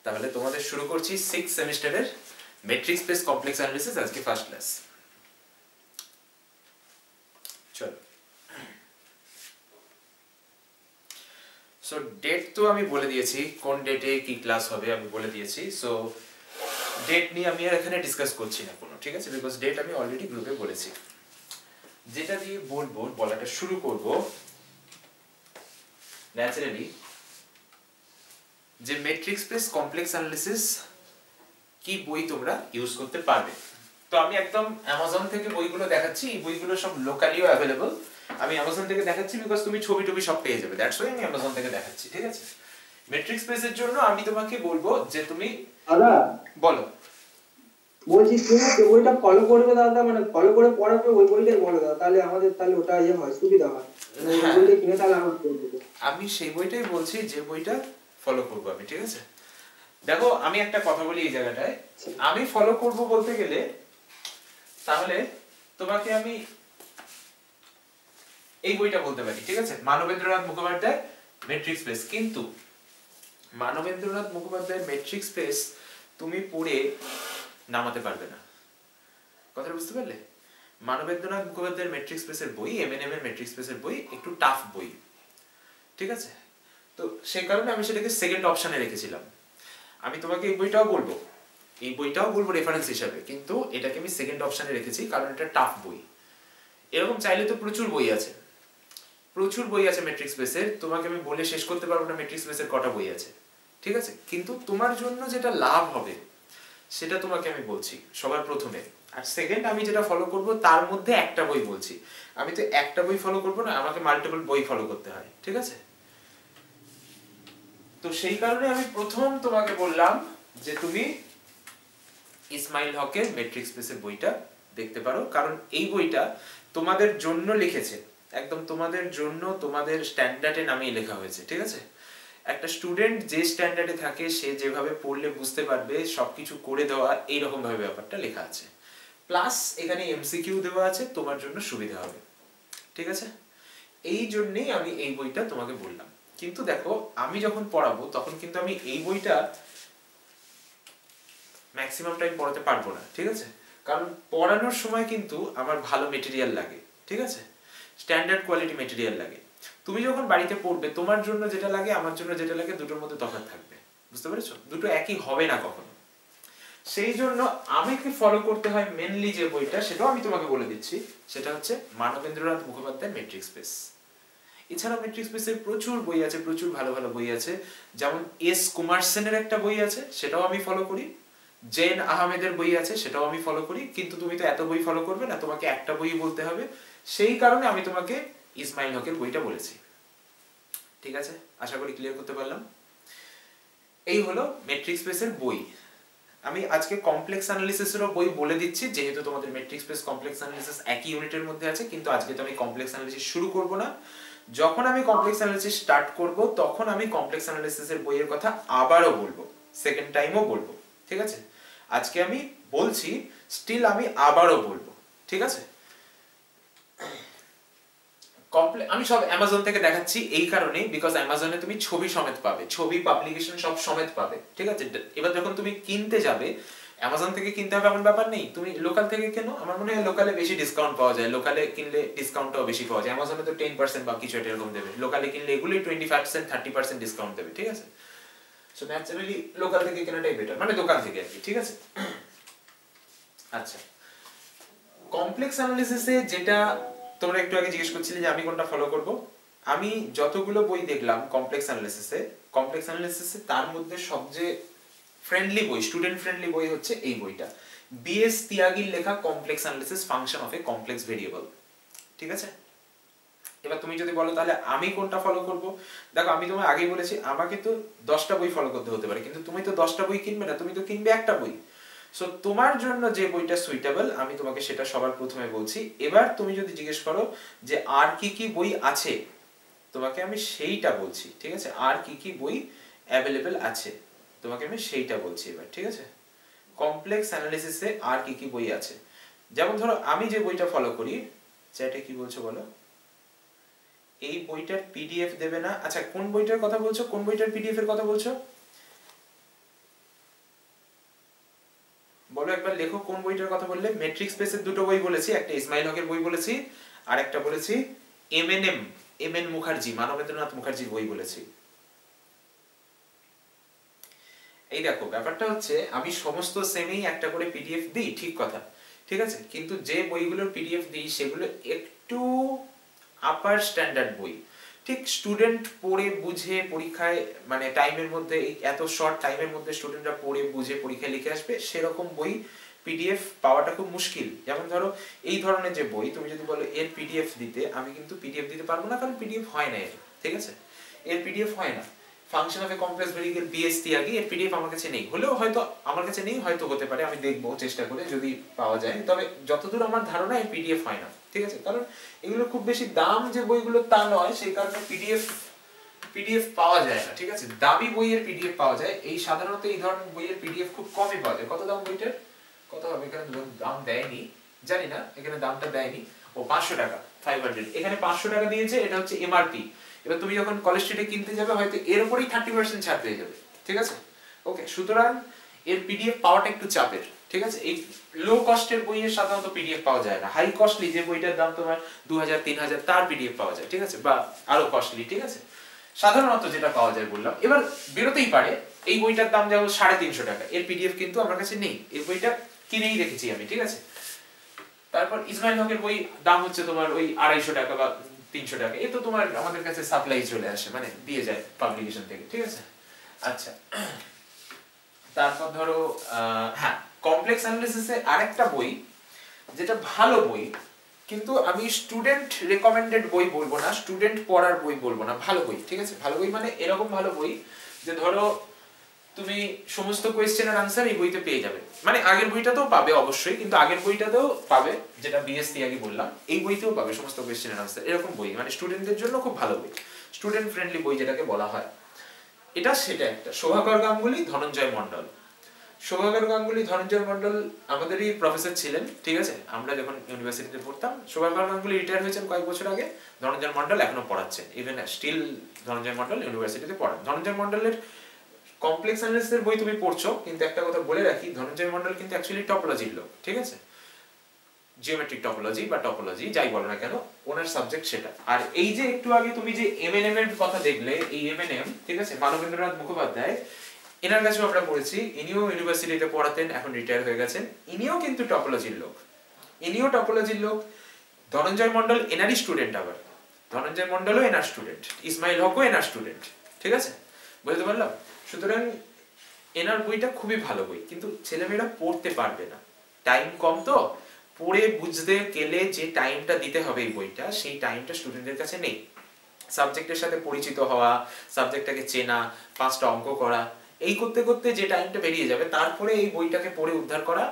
তাহলে তোমাদের শুরু করছি 6th সেমিস্টারের ম্যাট্রিক্স স্পেস কমপ্লেক্স অ্যানালিসিস আজকে ফার্স্ট ক্লাস। চলো, সো ডেট তো আমি বলে দিয়েছি, কোন ডেটে কি ক্লাস হবে আমি বলে দিয়েছি। সো ডেট নিয়ে আমি আর এখানে ডিসকাস করছি না কোনো, ঠিক আছে, বিকজ ডেট আমি অলরেডি গ্রুপে বলেছি। যেটা দিয়ে বলবো, বলাটা শুরু করব ন্যাচারালি, যে ম্যাট্রিক্স স্পেস কমপ্লেক্স অ্যানালিসিস কি বই তোমরা ইউজ করতে পারবে। তো আমি একদম অ্যামাজন থেকে বইগুলো দেখাচ্ছি, এই বইগুলো সব লোকালিও অ্যাভেলেবল। আমি অ্যামাজন থেকে দেখাচ্ছি বিকজ তুমি ছবি টবি সব পেয়ে যাবে, দ্যাটস ওয়াই আমি অ্যামাজন থেকে দেখাচ্ছি, ঠিক আছে। ম্যাট্রিক্স স্পেসের জন্য আমি তোমাকে বলবো যে তুমি দাদা বলো, বলছি তুমি যে বইটা ফলো করবে দাদা, মানে ফলো করে পড়াবে ওই বইটাই বলো দাদা, তাহলে আমাদের তাহলে ওটা ইয়ে হয়, সুবিধা হয়। ওই বইটা কিনে তাহলে আমরা পড়ে দেব। আমি সেই বইটাই বলছি যে বইটা ফলো করবো আমি, ঠিক আছে। দেখো আমি একটা কথা বলি এই জায়গাটায়, আমি ফলো করব বলতে গেলে তাহলে তোমাকে আমি এই বইটা বলতে পারি, ঠিক আছে, মানবেন্দ্রনাথ মুখোপাধ্যায় ম্যাট্রিক্স স্পেস। কিন্তু মানবেন্দ্রনাথ মুখোপাধ্যায়ের ম্যাট্রিক্স স্পেস তুমি পড়ে নামাতে পারবে না, কথাটা বুঝতে পারলে? মানবেন্দ্রনাথ মুখোপাধ্যায়ের ম্যাট্রিক্স স্পেসের বই, এমএনএম এর ম্যাট্রিক্স স্পেসের বই একটু টাফ বই, ঠিক আছে। তো সেই কারণে আমি সেটাকে সেকেন্ড অপশনে রেখেছিলাম। আমি তোমাকে এই বইটাও বলবো, এই বইটাও বলবো রেফারেন্স হিসাবে, কিন্তু এটাকে আমি সেকেন্ড অপশনে রেখেছি কারণ এটা টাফ বই। এরকম চাইলে তো প্রচুর বই আছে, প্রচুর বই আছে ম্যাট্রিক্স স্পেসের, তোমাকে আমি বলে শেষ করতে পারবো না ম্যাট্রিক্স স্পেসের কটা বই আছে, ঠিক আছে। কিন্তু তোমার জন্য যেটা লাভ হবে সেটা তোমাকে আমি বলছি সবার প্রথমে। আর সেকেন্ড, আমি যেটা ফলো করব তার মধ্যে একটা বই বলছি। আমি তো একটা বই ফলো করব না, আমাকে মাল্টিপল বই ফলো করতে হয়, ঠিক আছে। তো সেই কারণে আমি প্রথম তোমাকে বললাম যে তুমি ইসমাইল হকের ম্যাট্রিক্স স্পেসের বইটা দেখতে পারো, কারণ এই বইটা তোমাদের জন্য লিখেছে, একদম তোমাদের জন্য, তোমাদের স্ট্যান্ডার্ডে নামিয়ে লেখা হয়েছে, ঠিক আছে। একটা স্টুডেন্ট যে স্ট্যান্ডার্ডে থাকে সে যেভাবে পড়লে বুঝতে পারবে সবকিছু করে দেওয়া, এইরকম ভাবে ব্যাপারটা লেখা আছে। প্লাস এখানে এমসিকিউ দেওয়া আছে, তোমার জন্য সুবিধা হবে, ঠিক আছে। এই জন্যই আমি এই বইটা তোমাকে বললাম। কিন্তু দেখো আমি যখন পড়াবো তখন কিন্তু আমি এই বইটা ম্যাক্সিমাম টাইম পড়াতে পারবো না, ঠিক আছে। কারণ পড়ানোর সময় কিন্তু আমার ভালো মেটেরিয়াল লাগে, ঠিক আছে, স্ট্যান্ডার্ড কোয়ালিটি মেটেরিয়াল লাগে। তুমি যখন বাড়িতে পড়বে তোমার জন্য যেটা লাগে আমার জন্য যেটা লাগে দুটোর মধ্যে তফাৎ থাকবে, বুঝতে পেরেছো? দুটো একই হবে না কখনো। সেই জন্য আমাকে ফলো করতে হয় মেনলি যে বইটা, সেটাও আমি তোমাকে বলে দিচ্ছি, সেটা হচ্ছে মানবেন্দ্রনাথ মুখোপাধ্যায়ের ম্যাট্রিক্স স্পেস। এছাড়া ম্যাট্রিক্স স্পেসের প্রচুর বই আছে, প্রচুর ভালো ভালো বই আছে। যেমন এস কুমার সেনের একটা বই আছে, সেটাও আমি ফলো করি। জেন আহমেদের বই আছে, সেটাও আমি ফলো করি। কিন্তু তুমি তো এত বই ফলো করবে না, তোমাকে একটা বই বলতে হবে। সেই কারণে আমি তোমাকে ইসমাইল হকের বইটা বলেছি, ঠিক আছে। আশা করি ক্লিয়ার করতে পারলাম। এই হলো ম্যাট্রিক্স স্পেসের বই। আমি আজকে কমপ্লেক্স অ্যানালিসিসেরও বই বলে দিচ্ছি, যেহেতু তোমাদের ম্যাট্রিক্স স্পেস কমপ্লেক্স অ্যানালিসিস একই ইউনিটের মধ্যে আছে। কিন্তু আজকে তো আমি কমপ্লেক্স অ্যানালিসিস শুরু করব না। যখন আমি কমপ্লেক্স অ্যানালিসিস স্টার্ট করব তখন আমি কমপ্লেক্স অ্যানালিসিসের বইয়ের কথা আবারও বলবো, সেকেন্ড টাইমও বলবো, ঠিক আছে। আজকে আমি বলছি, স্টিল আমি আবারও বলবো, ঠিক আছে। আমি সব অ্যামাজন থেকে দেখাচ্ছি এই কারণেই, বিকজ অ্যামাজনে তুমি ছবি সমেত পাবে, ছবি পাবলিকেশন সব সমেত পাবে, ঠিক আছে। এবার যখন তুমি কিনতে যাবে, অ্যামাজন থেকে কিনতে হবে এমন ব্যাপার নেই, তুমি লোকাল থেকে কেনো। আমার মনে হয় লোকালে বেশি ডিসকাউন্ট পাওয়া যায়, লোকালে কিনলে ডিসকাউন্টটাও বেশি পাওয়া যায়। অ্যামাজনে তো 10% বা কিছু একটা এরকম দেবে, লোকালে কিনলে এগুলোই 25% 30% ডিসকাউন্ট দেবে, ঠিক আছে। সো ন্যাচারালি লোকাল থেকে কেনাটাই বেটার, মানে দোকান থেকে আর কি, ঠিক আছে। আচ্ছা, কমপ্লেক্স অ্যানালিসিসে যেটা তোমরা একটু আগে জিজ্ঞেস করছিলে যে আমি কোনটা ফলো করব, আমি যতগুলো বই দেখলাম কমপ্লেক্স অ্যানালিসিসে তার মধ্যে সবচেয়ে ফ্রেন্ডলি বই, স্টুডেন্ট ফ্রেন্ডলি বই হচ্ছে এই বইটা, বিএস তিয়াগির লেখা complex analysis function of a complex variable, ঠিক আছে। এবার তুমি যদি বলো তাহলে আমি কোনটা ফলো করব, দেখো আমি তোমায় আগেই বলেছি আমাকে তো 10টা বই ফলো করতে হতে পারে, কিন্তু তুমি তো 10টা বই কিনবে না, তুমি তো কিনবে একটা বই। সো তোমার জন্য যে বইটা সুইটেবল আমি তোমাকে সেটা সবার প্রথমে বলছি। এবার তুমি যদি জিজ্ঞেস করো যে আর কি কি বই আছে, তোমাকে আমি সেইটা বলছি, ঠিক আছে। আর কি কি বই অ্যাভেলেবেল আছে তোমাকে আমি সেইটা বলছি এবার, ঠিক আছে। কমপ্লেক্স অ্যানালিসিসে আর কি কি বই আছে, যেমন ধরো আমি যে বইটা ফলো করি, চ্যাটে কি বলছো বলো, এই বইটার পিডিএফ দেবে না। আচ্ছা কোন বইটার কথা বলছো, কোন বইটার পিডিএফ এর কথা বলছো? একবার লেখো কোন বইটার কথা বললে। মেট্রিক স্পেসের দুটো বই বলেছি, একটা ইসমাইল হকের বই বলেছি, আর একটা বলেছি এম এন মুখার্জি, মানবেন্দ্রনাথ মুখার্জির বই বলেছি। এই দেখো ব্যাপারটা হচ্ছে আমি সমস্ত সেমেই একটা করে পিডিএফ দিই, ঠিক কথা, ঠিক আছে, কিন্তু যে বইগুলোর পিডিএফ দিই সেগুলো একটু আপার স্ট্যান্ডার্ড বই, ঠিক স্টুডেন্ট পড়ে বুঝে পরীক্ষায় মানে টাইমের মধ্যে, এত শর্ট টাইমের মধ্যে স্টুডেন্টরা পড়ে বুঝে পরীক্ষায় লিখে আসবে সেরকম বই পিডিএফ পাওয়াটা খুব মুশকিল। যেমন ধরো এই ধরনের যে বই তুমি যদি বলো এর পিডিএফ দিতে, আমি কিন্তু পিডিএফ দিতে পারবো না, কারণ পিডিএফ হয় না এর, ঠিক আছে, এর পিডিএফ হয় না। Function of a complex variable B S Tyagi, এর পিডিএফ আমার কাছে নেই, হলেও হয়তো আমার কাছে নেই, হয়তো হতে পারে, আমি দেখবো চেষ্টা করে যদি পাওয়া যায়, তবে যতদূর আমার ধারণা এর পিডিএফ হয় না, ঠিক আছে, কারণ এগুলো খুব বেশি দাম যে বইগুলো তা নয়, সেই কারণে পিডিএফ পাওয়া যায় না, ঠিক আছে, দামি বইয়ের পিডিএফ পাওয়া যায়, এই সাধারণত এই ধরনের বইয়ের পিডিএফ খুব কমই পাওয়া যায়। কত দাম বইটার, কত হবে, এখানে দাম দেয়নি, জানি না, এখানে দামটা দেয়নি, ও 500 টাকা, 500, এখানে 500 টাকা দিয়েছে, এটা হচ্ছে এমআরপি। এবার তুমি যখন কলেজ স্ট্রিটে কিনতে যাবে হয়তো এর উপরেই 30% ছাড় পেয়ে যাবে, ঠিক আছে, ওকে, সুতরাং এর পিডিএফ পাওয়াটা একটু চাপের, ঠিক আছে, এই লো কস্টের বইয়ের সাধারণত পিডিএফ পাওয়া যায় না, হাই কস্টলি যে বইটার দাম তোমার 2000 3000 তার পিডিএফ পাওয়া যায়, ঠিক আছে, বা আরো কস্টলি, ঠিক আছে, সাধারণত যেটা পাওয়া যায় বললাম। এবার বেরোতেই পারে এই বইটার দাম যেমন 350 টাকা, এর পিডিএফ কিন্তু আমার কাছে নেই, এই বইটা কিনেই রেখেছি আমি, ঠিক আছে। তারপর ইসমাইল হকের বই দাম হচ্ছে তোমার ওই 250 টাকা বা 300 টাকা, এ তো তোমার আমাদের কাছে সাপ্লাই চলে আসে, মানে দিয়ে যায় পাবলিকেশন থেকে, ঠিক আছে। আচ্ছা, তারপর ধরো হ্যাঁ, কমপ্লেক্স অ্যানালিসিসে আরেকটা বই যেটা ভালো বই, কিন্তু আমি স্টুডেন্ট রেকমেন্ডেড বই বলবো না, স্টুডেন্ট পড়ার বই বলবো না, ভালো বই, ঠিক আছে, ভালো বই মানে এরকম ভালো বই যে ধরো তুমি সমস্ত কোয়েশ্চেনের আনসার এই বইতে পেয়ে যাবে, মানে আগের বইটাতেও পাবে অবশ্যই, কিন্তু আগের বইটাতেও পাবে যেটা বিএস তিয়াগি বললাম, এই বইতেও পাবে সমস্ত কোয়েশ্চেনের আনসার, এরকম বই মানে স্টুডেন্টদের জন্য খুব ভালো বই, স্টুডেন্ট ফ্রেন্ডলি বই যেটাকে বলা হয়, এটা সেটা একটা। শোভাকর গাঙ্গুলি, ধনঞ্জয় মণ্ডল, শোভাকর গাঙ্গুলি ধনঞ্জয় মণ্ডল আমাদেরই প্রফেসর ছিলেন, ঠিক আছে, আমরা যখন ইউনিভার্সিটিতে পড়তাম। শোভাকর গাঙ্গুলি রিটায়ার হয়েছেন কয়েক বছর আগে, ধনঞ্জয় মণ্ডল এখনো পড়াচ্ছেন, ইভেন স্টিল ধনঞ্জয় মণ্ডল ইউনিভার্সিটিতে পড়ান। ধনঞ্জয় মণ্ডলের কমপ্লেক্স অ্যানালিসিসের বই তুমি পড়ছো, কিন্তু একটা কথা বলে রাখি, ধনঞ্জয় মণ্ডল কিন্তু অ্যাকচুয়ালি টপোলজির লোক, ঠিক আছে, জিওমেট্রিক টপোলজি বা টপোলজি যাই বলো না কেন, ওনার সাবজেক্ট সেটা। আর এই যে একটু আগে তুমি যে এমএনএম এর কথা দেখলে, এই এমএনএম, ঠিক আছে, মানবেন্দ্রনাথ মুখোপাধ্যায়, এনার কাছেও আমরা পড়েছি, ইনিও ইউনিভার্সিটিতে পড়াতেন, এখন রিটায়ার হয়ে গেছেন, ইনিও কিন্তু টপোলজির লোক, ইনিও টপোলজির লোক। ধনঞ্জয় মণ্ডল এনারই স্টুডেন্ট, আবার ধনঞ্জয় মণ্ডলও এনার স্টুডেন্ট, ইসমাইল হকও এনার স্টুডেন্ট, ঠিক আছে, বুঝতে পারলাম। সুতরাং এনার বইটা খুবই ভালো বই, কিন্তু ছেলেমেয়েরা পড়তে পারবে না, টাইম কম তো, পড়ে বুঝতে গেলে যে টাইমটা দিতে হবে এই বইটা, সেই টাইমটা স্টুডেন্টদের কাছে নেই। সাবজেক্টের সাথে পরিচিত হওয়া, সাবজেক্টটাকে চেনা, 5টা অঙ্ক করা, এই করতে করতে যে টাইমটা বেরিয়ে যাবে, তারপরে এই বইটাকে পড়ে উদ্ধার করা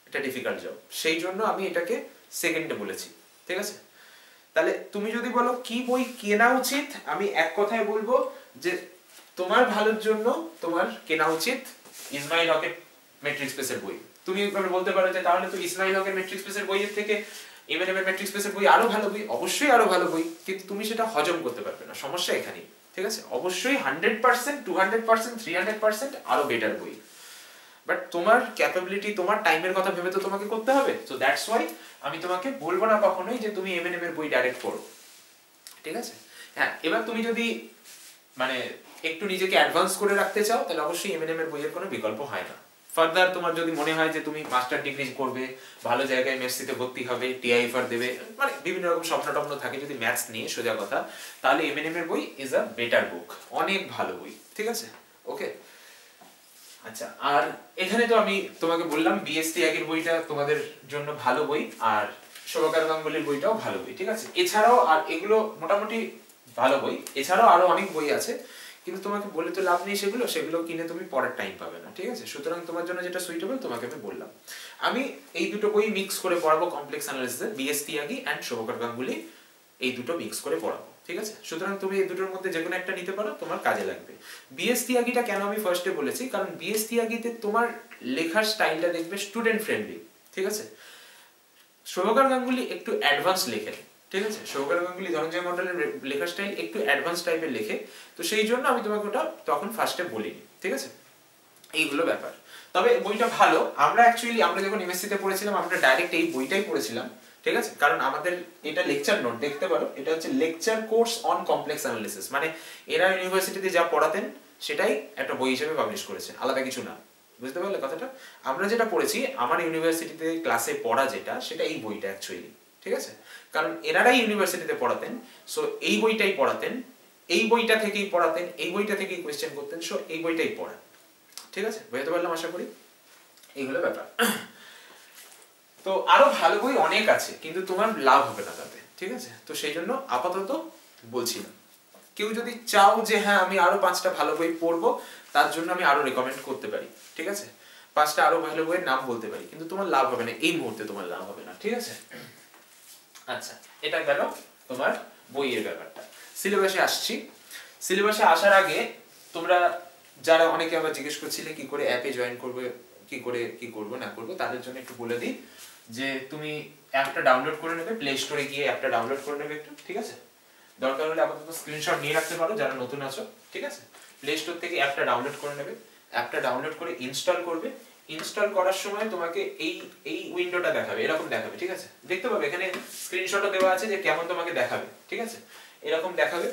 এটা ডিফিকাল্ট জব, সেই জন্য আমি এটাকে সেকেন্ডে বলেছি, ঠিক আছে। তাহলে তুমি যদি বলো কি বই কেনা উচিত, আমি এক কথায় বলবো যে তোমার ভালোর জন্য তোমার কেনা উচিত ইসমাইল হকের মেট্রিক স্পেসের বই। তুমি বলতে পারো যে তাহলে তো ইসমাইল হকের মেট্রিক স্পেসের বইয়ের থেকে এমএনএম এর মেট্রিক স্পেসের বই আরো ভালো বই, অবশ্যই আরো ভালো বই, কিন্তু তুমি সেটা হজম করতে পারবে না, সমস্যা এখানেই, ঠিক আছে। অবশ্যই 100%, 200%, 300% আরো বেটার বই, বাট তোমার ক্যাপাবিলিটি, তোমার টাইমের কথা ভেবে তো তোমাকে করতে হবে, সো দ্যাটস ওয়াই আমি তোমাকে বলবো না কখনোই যে তুমি এমএনএম এর বই ডাইরেক্ট পড়ো, ঠিক আছে। হ্যাঁ, এবার তুমি যদি মানে একটু নিজেকে অ্যাডভান্স করে রাখতে চাও, তাহলে অবশ্যই এমএনএম এর বইয়ের কোনো বিকল্প হয় না। ফার্দার তোমার যদি মনে হয় যে তুমি মাস্টার ডিগ্রি করবে, ভালো জায়গায় মেসসিতে ভর্তি হবে, টিআইএফআর দেবে, মানে বিভিন্ন রকম স্বপ্ন টপ্ন থাকে যদি ম্যাথস নিয়ে, সোজা কথা, তাহলে এমএনএম এর বই ইজ আ বেটার বুক, অনেক ভালো বই, ঠিক আছে, ওকে। আচ্ছা, আর এখানে তো আমি তোমাকে বললাম বিএসটি আগের বইটা তোমাদের জন্য ভালো বই, আর শোভাকর গাঙ্গুলির বইটাও ভালো বই, ঠিক আছে। এছাড়াও আর এগুলো মোটামুটি ভালো বই, এছাড়াও আরো অনেক বই আছে, কিন্তু তোমাকে বলে তো লাভ নেই, সেগুলো কিনে তুমি পড়ার টাইম পাবে না, ঠিক আছে। সুতরাং তোমার জন্য যেটা সুইটেবল তোমাকে আমি বললাম, আমি এই দুটো বই মিক্স করে পড়াবো কমপ্লেক্স অ্যানালিসিসে, বিএসটি আগি এন্ড শোভাকর গাঙ্গুলি, এই দুটো মিক্স করে পড়াবো, ঠিক আছে। সুতরাং তুমি এই দুটোর মধ্যে যে কোনো একটা নিতে পারো, তোমার কাজে লাগবে। বিএস তিয়াগিটা কেন আমি ফার্স্টে বলেছি, কারণ বিএস তিয়াগিতে তোমার লেখার স্টাইলটা দেখবে স্টুডেন্ট ফ্রেন্ডলি, ঠিক আছে। শোভাকর গাঙ্গুলি একটু অ্যাডভান্স লেখেন, ঠিক আছে, শোভাকর গাঙ্গুলি, ধনঞ্জয় মণ্ডলের লেখার স্টাইল একটু অ্যাডভান্স টাইপের লেখে, তো সেই জন্য আমি তোমাকে ওটা তখন ফার্স্টে বলিনি, ঠিক আছে। এইগুলো ব্যাপার। তবে বইটা ভালো। আমরা অ্যাকচুয়ালি আমরা যখন এমএসসি তে পড়েছিলাম আমরা ডাইরেক্ট এই বইটাই পড়েছিলাম, ঠিক আছে? কারণ আমাদের এটা লেকচার নোট দেখতে পারো, এটা হচ্ছে lecture course on complex analysis, মানে এরা ইউনিভার্সিটিতে যা পড়াতেন সেটাই একটা বই হিসেবে পাবলিশ করেছে, আলাদা কিছু না। বুঝতে পারলে কথাটা? আমরা যেটা পড়েছি আমার ইউনিভার্সিটিতে ক্লাসে পড়া যেটা, সেটা এই বইটা অ্যাকচুয়ালি, ঠিক আছে? কারণ এনারাই ইউনিভার্সিটিতে পড়াতেন, সো এই বইটাই পড়াতেন, এই বইটা থেকেই পড়াতেন, এই বইটা থেকেই কোয়েশ্চেন করতেন, সো এই বইটাই পড়া, ঠিক আছে? বুঝতে পারলাম আশা করি। এইগুলো ব্যাপার। তো আরো ভালো বই অনেক আছে, কিন্তু তোমার লাভ হবে না তাতে, ঠিক আছে? তো সেই জন্য আপাতত বলছি না। কেউ যদি চাও যে হ্যাঁ আমি আরো 5টা ভালো বই পড়বো, তার জন্য আমি আরো রেকমেন্ড করতে পারি, ঠিক আছে? 5টা আরো ভালো বইয়ের নাম বলতে পারি, কিন্তু তোমার লাভ হবে না, এই মুহূর্তে তোমার লাভ হবে না, ঠিক আছে? আচ্ছা, এটা গেল তোমার বইয়ের ব্যাপারটা। সিলেবাসে আসছি। সিলেবাসে আসার আগে তোমরা যারা অনেকে আবার জিজ্ঞেস করছিলে কি করে অ্যাপে জয়েন করবে, কি করে কি করবো না করবো, তাদের জন্য একটু বলে দিই যে তুমি অ্যাপটা ডাউনলোড করে নেবে, প্লে স্টোরে গিয়ে অ্যাপটা ডাউনলোড করে নেবে একটু, ঠিক আছে? দরকার হলে আপাতত স্ক্রিনশট নিয়ে রাখতে পারো যারা নতুন আছো, ঠিক আছে? প্লে স্টোর থেকে অ্যাপটা ডাউনলোড করে নেবে, অ্যাপটা ডাউনলোড করে ইনস্টল করবে। ইনস্টল করার সময় তোমাকে এই উইন্ডোটা দেখাবে, এরকম দেখাবে, ঠিক আছে? দেখতে পাবে এখানে স্ক্রিনশটও দেওয়া আছে যে কেমন তোমাকে দেখাবে, ঠিক আছে? এরকম দেখাবে।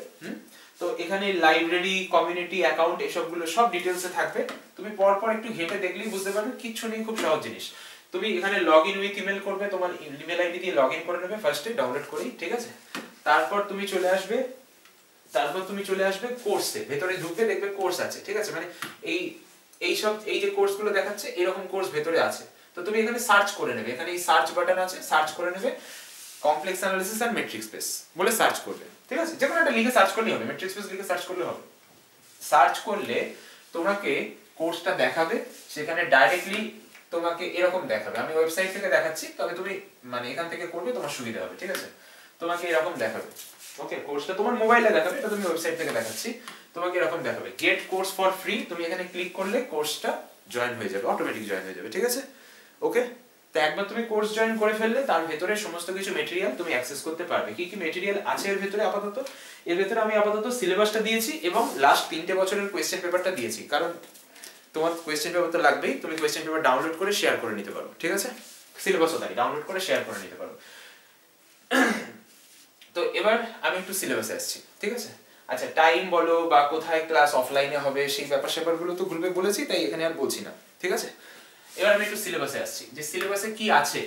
তো এখানে লাইব্রেরি, কমিউনিটি, অ্যাকাউন্ট এসবগুলো সব ডিটেলসে থাকবে। তুমি পরপর একটু ঘেঁটে দেখলেই বুঝতে পারবে, কিচ্ছু নেই, খুব সহজ জিনিস। তুমি এখানে লগইন উইথ ইমেল করবে, তোমার ইমেল আইডি দিয়ে লগইন করে নেবে ফার্স্টে ডাউনলোড করেই, ঠিক আছে? তারপর তুমি চলে আসবে কোর্সে, ভেতরে ঢুকবে দেখবে কোর্স আছে, ঠিক আছে? মানে এই যে কোর্সগুলো দেখাচ্ছে এরকম কোর্স ভেতরে আছে। তো তুমি এখানে সার্চ করে নেবে, এখানে এই সার্চ বাটন আছে, সার্চ করে নেবে complex analysis and metric space বলে সার্চ করবে, ঠিক আছে? যেকোনো একটা লিখে সার্চ করলেই হবে, মেট্রিক স্পেস লিখে সার্চ করলে হবে। সার্চ করলে তোমাকে কোর্সটা দেখাবে, সেখানে ডাইরেক্টলি তোমাকে এরকম দেখাবে। আমি ওয়েবসাইট থেকে দেখাচ্ছি, তবে তুমি মানে এখান থেকে করবে তোমার সুবিধা হবে, ঠিক আছে? তোমাকে এরকম দেখাবে, ওকে? কোর্সটা তোমার মোবাইলে দেখাবে, এটা তুমি ওয়েবসাইট থেকে দেখাচ্ছি। তোমাকে এরকম দেখাবে গেট কোর্স ফর ফ্রি, তুমি এখানে ক্লিক করলে কোর্সটা জয়েন হয়ে যাবে, অটোমেটিক জয়েন হয়ে যাবে, ঠিক আছে? ওকে? তো একবার তুমি কোর্স জয়েন করে ফেললে তার ভেতরে সমস্ত কিছু মেটেরিয়াল তুমি অ্যাক্সেস করতে পারবে। কি কি মেটেরিয়াল আছে এর ভেতরে আপাতত? এর ভেতরে আমি আপাতত সিলেবাসটা দিয়েছি এবং লাস্ট 3টে বছরের কোয়েশ্চেন পেপারটা দিয়েছি, কারণ তোমার কোয়েশ্চেন পেপার তো লাগবেই, তুমি কোয়েশ্চেন পেপার ডাউনলোড করে শেয়ার করে নিতে পারো, ঠিক আছে? সিলেবাসও তাই, ডাউনলোড করে শেয়ার করে নিতে পারো। তো এবার আমি একটু সিলেবাসে আসছি, ঠিক আছে? আচ্ছা, টাইম বলো বা কোথায় ক্লাস অফলাইনে হবে সেই ব্যাপার স্যাপারগুলো তো গ্রুপে বলেছি, তাই এখানে আর বলছি না, ঠিক আছে? এবার আমি একটু সিলেবাসে আসছি, যে সিলেবাসে কি আছে।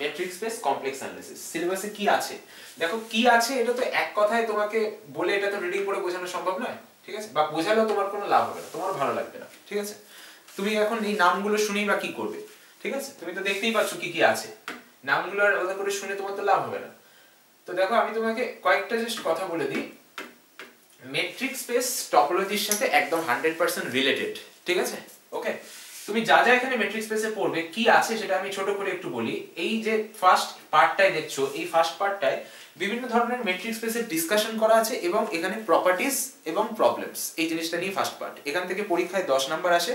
মেট্রিক স্পেস কমপ্লেক্স অ্যানালিসিস সিলেবাসে কি আছে। দেখো কি আছে, এটা তো এক কথায় তোমাকে বলে এটা তো রিডিং করে বোঝানো সম্ভব নয়, ঠিক আছে? বা বোঝালেও তোমার কোনো লাভ হবে না, তোমার ভালো লাগবে না, ঠিক আছে? তুমি এখন এই নামগুলো শুনেই বা কি করবে, ঠিক আছে? তুমি তো দেখতেই পাচ্ছ কি কি আছে, নামগুলো আলাদা করে শুনে তোমার তো লাভ হবে না। তো দেখো আমি তোমাকে কয়েকটা জাস্ট কথা বলে দিই। মেট্রিক স্পেস টপোলজির সাথে একদম 100% রিলেটেড, ঠিক আছে? ওকে, তুমি যা যা এখানে মেট্রিক স্পেসে পড়বে কি আছে সেটা আমি ছোট করে একটু বলি। এই যে ফার্স্ট পার্টটাই দেখছো, এই ফার্স্ট পার্টটায় বিভিন্ন ধরনের মেট্রিক স্পেসের ডিসকাশন করা আছে এবং এখানে প্রপার্টিজ এবং প্রবলেমস, এই জিনিসটা নিয়ে ফার্স্ট পার্ট। এখান থেকে পরীক্ষায় 10 নাম্বার আসে,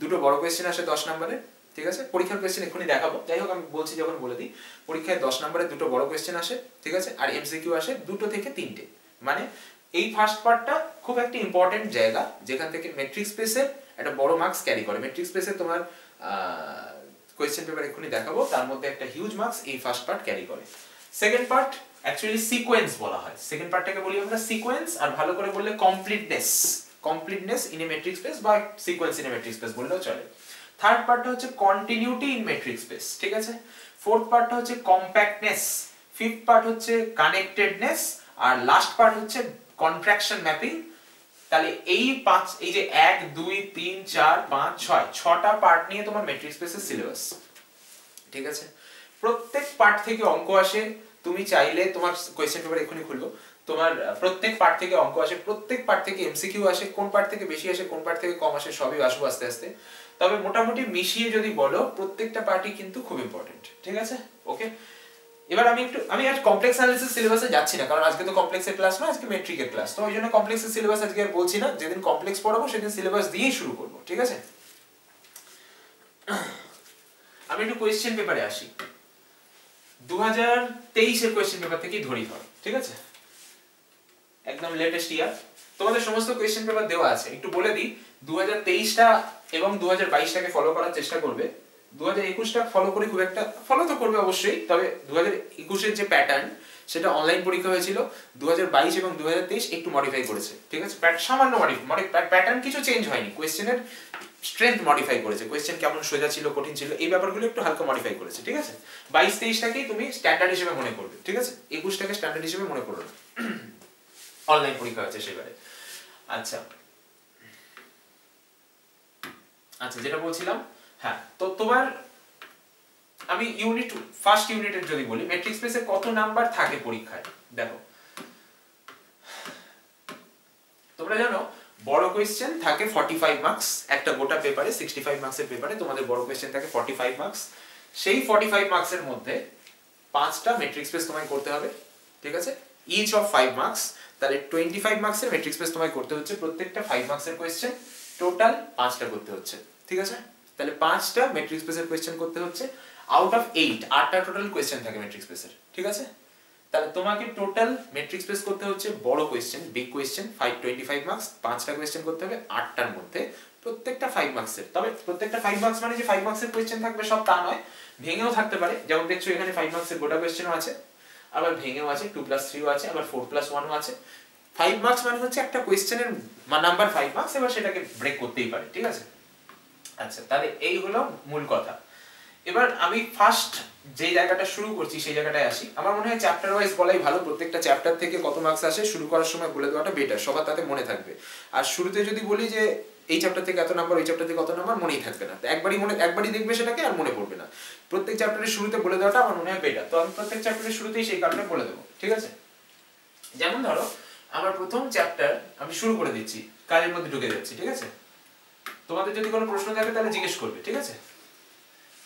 দুটো বড় কোয়েশ্চেন আসে 10 নম্বরের, ঠিক আছে? পরীক্ষার কোয়েশ্চেন এক্ষুনি দেখাবো, যাই হোক আমি বলছি যখন বলে দিই। পরীক্ষায় 10 নম্বরের দুটো বড় কোয়েশ্চেন আসে, ঠিক আছে? আর এমসিকিউ আসে 2 থেকে 3টে। মানে এই ফার্স্ট পার্টটা খুব একটা ইম্পর্টেন্ট জায়গা, যেখান থেকে মেট্রিক স্পেসের একটা বড় মার্কস ক্যারি করে। মেট্রিক স্পেসে তোমার কোয়েশ্চেন পেপার এক্ষুনি দেখাবো, তার মধ্যে একটা হিউজ মার্কস এই ফার্স্ট পার্ট ক্যারি করে। সেকেন্ড পার্ট অ্যাকচুয়ালি সিকোয়েন্স বলা হয়, সেকেন্ড পার্টটাকে বলি আমরা সিকোয়েন্স, আর ভালো করে বললে completeness in a metric space বা sequence in a metric space বললেও চলে। থার্ড পার্টটা হচ্ছে কন্টিনিউটি ইন মেট্রিক স্পেস, ঠিক আছে? ফোর্থ পার্টটা হচ্ছে কম্প্যাক্টনেস, ফিফথ পার্ট হচ্ছে কানেক্টেডনেস, আর লাস্ট পার্ট হচ্ছে কন্ট্রাকশন ম্যাপিং। তাহলে এই যে 1 2 3 4 5 6 6টা পার্ট নিয়ে তোমার মেট্রিক স্পেসের সিলেবাস, ঠিক আছে? প্রত্যেক পার্ট থেকে অঙ্ক আসে, তুমি চাইলে তোমার কোয়েশ্চেন পেপার এক্ষুনি খুলবো, তোমার প্রত্যেক পার্ট থেকে অঙ্ক আসে, প্রত্যেক পার্ট থেকে এমসিকিউ আসে, কোন পার্ট থেকে বেশি আসে কোন পার্ট থেকে কম আসে সবই আসবো আস্তে আস্তে। তবে মোটামুটি মিশিয়ে যদি বলো প্রত্যেকটা পার্টই কিন্তু খুব ইম্পর্টেন্ট, ঠিক আছে? ওকে, এবার আমি আজ কমপ্লেক্স অ্যানালিসিস সিলেবাসে যাচ্ছি না, কারণ আজকে তো কমপ্লেক্সের ক্লাস না, আজকে মেট্রিকের ক্লাস, তো ওই জন্য কমপ্লেক্সের সিলেবাস আজকে আর বলছি না। যেদিন কমপ্লেক্স পড়াবো সেদিন সিলেবাস দিয়েই শুরু করবো, ঠিক আছে? আমি একটু কোয়েশ্চেন পেপারে আসি। 2023 এর কোয়েশ্চেন পেপার থেকেই ধরি, ঠিক আছে? একদম লেটেস্ট ইয়ার। তোমাদের সমস্ত কোয়েশ্চেন পেপার দেওয়া আছে। একটু বলে দিই, 2023টা এবং 2022টাকে ফলো করার চেষ্টা করবে। 2021টা ফলো করে খুব একটা ফলো তো করবে অবশ্যই, তবে 2021 যে প্যাটার্ন সেটা অনলাইন পরীক্ষা হয়েছিল, 2022 এবং 2023 একটু মডিফাই করেছে, ঠিক আছে? সামান্য প্যাটার্ন কিছু চেঞ্জ হয়নি, কোয়েশ্চেনের স্ট্রেংথ মডিফাই করেছে, কোয়েশ্চেন কেমন সোজা ছিল কঠিন ছিল এই ব্যাপারগুলো একটু হালকা মডিফাই করেছে, ঠিক আছে? 22-23টাকেই তুমি স্ট্যান্ডার্ড হিসেবে মনে করবে, ঠিক আছে? 21টাকে স্ট্যান্ডার্ড হিসেবে মনে করো না, অনলাইন পরীক্ষা হচ্ছে সেবারে। আচ্ছা আচ্ছা, যেটা বলছিলাম, হ্যাঁ, তো তোমার আমি ফার্স্ট ইউনিটের যদি বলি, মেট্রিক স্পেসে কত নাম্বার থাকে পরীক্ষায়? দেখো, তোমরা জানো বড় কোয়েশ্চেন থাকে 45 মার্কস, একটা গোটা পেপারে 65 মার্কসের পেপারে তোমাদের বড় কোয়েশ্চেন থাকে 45 মার্কস। সেই 45 মার্কসের মধ্যে 5টা মেট্রিক স্পেস তোমায় করতে হবে, ঠিক আছে? ইচ অফ 5 মার্কস, তাহলে 25 মার্কসের মেট্রিক স্পেস তোমায় করতে হচ্ছে, প্রত্যেকটা 5 মার্কসের কোয়েশ্চেন, টোটাল 5টা করতে হচ্ছে, ঠিক আছে? তাহলে 5টা মেট্রিক স্পেসের কোয়েশ্চেন করতে হচ্ছে আউট অফ 8টা টোটাল কোয়েশ্চেন থাকে মেট্রিক স্পেসের, ঠিক আছে? তাহলে তোমাকে টোটাল মেট্রিক স্পেস করতে হচ্ছে বড় কোয়েশ্চেন, বিগ কোয়েশ্চেন 25 মার্কস, 5টা কোয়েশ্চেন করতে হবে 8টার মধ্যে, প্রত্যেকটা 5 মার্কসের। তবে প্রত্যেকটা 5 মার্কস মানে যে 5 মার্কসের কোয়েশ্চেন থাকবে সব তা নয়, ভেঙেও থাকতে পারে। যেমন দেখছো এখানে 5 মার্কসের গোটা কোয়েশ্চেনও আছে, আবার ভেঙেও আছে, 2+3ও আছে, আবার 4+1ও আছে। 5 মার্কস মানে হচ্ছে একটা কোয়েশ্চেনের নাম্বার 5 মার্কস, এবার সেটাকে ব্রেক করতেই পারে, ঠিক আছে? আচ্ছা, তাহলে এই হলো মূল কথা। এবার আমি ফার্স্ট যে জায়গাটা শুরু করছি সেই জায়গাটায় আসি। আমার মনে হয় চ্যাপ্টার ওয়াইজ বলাই ভালো, প্রত্যেকটা চ্যাপ্টার থেকে কত মার্কস আসে শুরু করার সময় বলে দেওয়াটা বেটার, সবার তাতে মনে থাকবে। আর শুরুতে যদি বলি যে এই চ্যাপ্টার থেকে এত নাম্বার, ওই চ্যাপ্টার থেকে কত নাম্বার, মনেই থাকবে না, একবারই দেখবে সেটাকে আর মনে পড়বে না। প্রত্যেক চ্যাপ্টারের শুরুতে বলে দেওয়াটা আমার মনে হয় বেটার, তো আমি প্রত্যেক চ্যাপ্টারের শুরুতেই সেই কারণে বলে দেবো, ঠিক আছে? যেমন ধরো আমার প্রথম চ্যাপ্টার আমি শুরু করে দিচ্ছি, কাজের মধ্যে ঢুকে যাচ্ছি, ঠিক আছে? তোমাদের যদি কোনো প্রশ্ন থাকে তাহলে জিজ্ঞেস করবে, ঠিক আছে?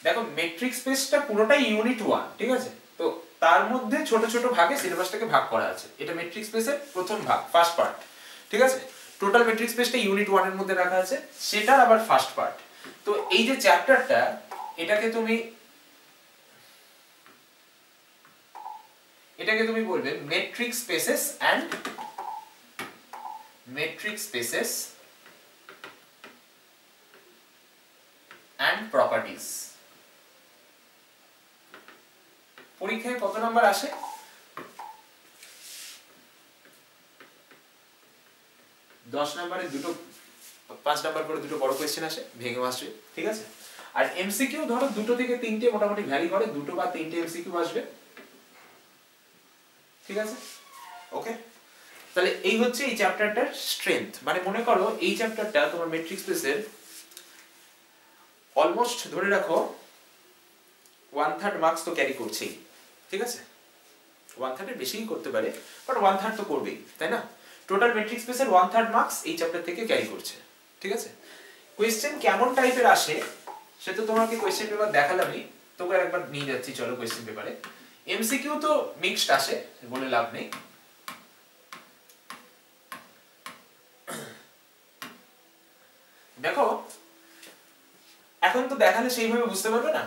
দেখো, মেট্রিক স্পেসটা পুরোটাই ইউনিট 1, ঠিক আছে? তো তার মধ্যে ছোট ছোট ভাগে সিলেবাসটাকে ভাগ করা আছে। এটা মেট্রিক স্পেসের প্রথম ভাগ, ফার্স্ট পার্ট, ঠিক আছে? টোটাল মেট্রিক স্পেসটা ইউনিট 1 এর মধ্যে রাখা আছে, সেটার আবার ফার্স্ট পার্ট। তো এই যে চ্যাপ্টারটা, এটাকে তুমি বলবে মেট্রিক স্পেসেস অ্যান্ড প্রপার্টিজ। পরীক্ষায় কত নাম্বার আসে? 10 নম্বরে 5 নাম্বার করে দুটো বড় কোয়েশ্চেন আসে, ভেঙে আসবে, ঠিক আছে? আর এমসিকিউ ধরো 2 থেকে 3টে মোটামুটি ভ্যারি করে, 2 বা 3টে এমসিকিউ আসবে, ঠিক আছে? ওকে, তাহলে এই হচ্ছে এই চ্যাপ্টারটার স্ট্রেংথ। মানে মনে করো এই চ্যাপ্টারটা তোমার মেট্রিক স্পেসের অলমোস্ট ধরে রাখো 1/3 মার্কস তো ক্যারি করছেই, ঠিক আছে? 1/3 এর বেশিই করতে পারে, বাট 1/3 তো করবেই, তাই না? টোটাল মেট্রিক স্পেসের 1/3 মার্কস এই চ্যাপ্টার থেকে ক্যারি করছে, ঠিক আছে? কোয়েশ্চেন কেমন টাইপের আসে সে তো তোমাকে কোয়েশ্চেন পেপার দেখালামই, তোকে একবার নিয়ে যাচ্ছি, চলো কোয়েশ্চেন পেপারে। এমসিকিউ তো মিক্সড আসে, বলে লাভ নেই। দেখো, এখন তো দেখালে সেইভাবে বুঝতে পারবে না,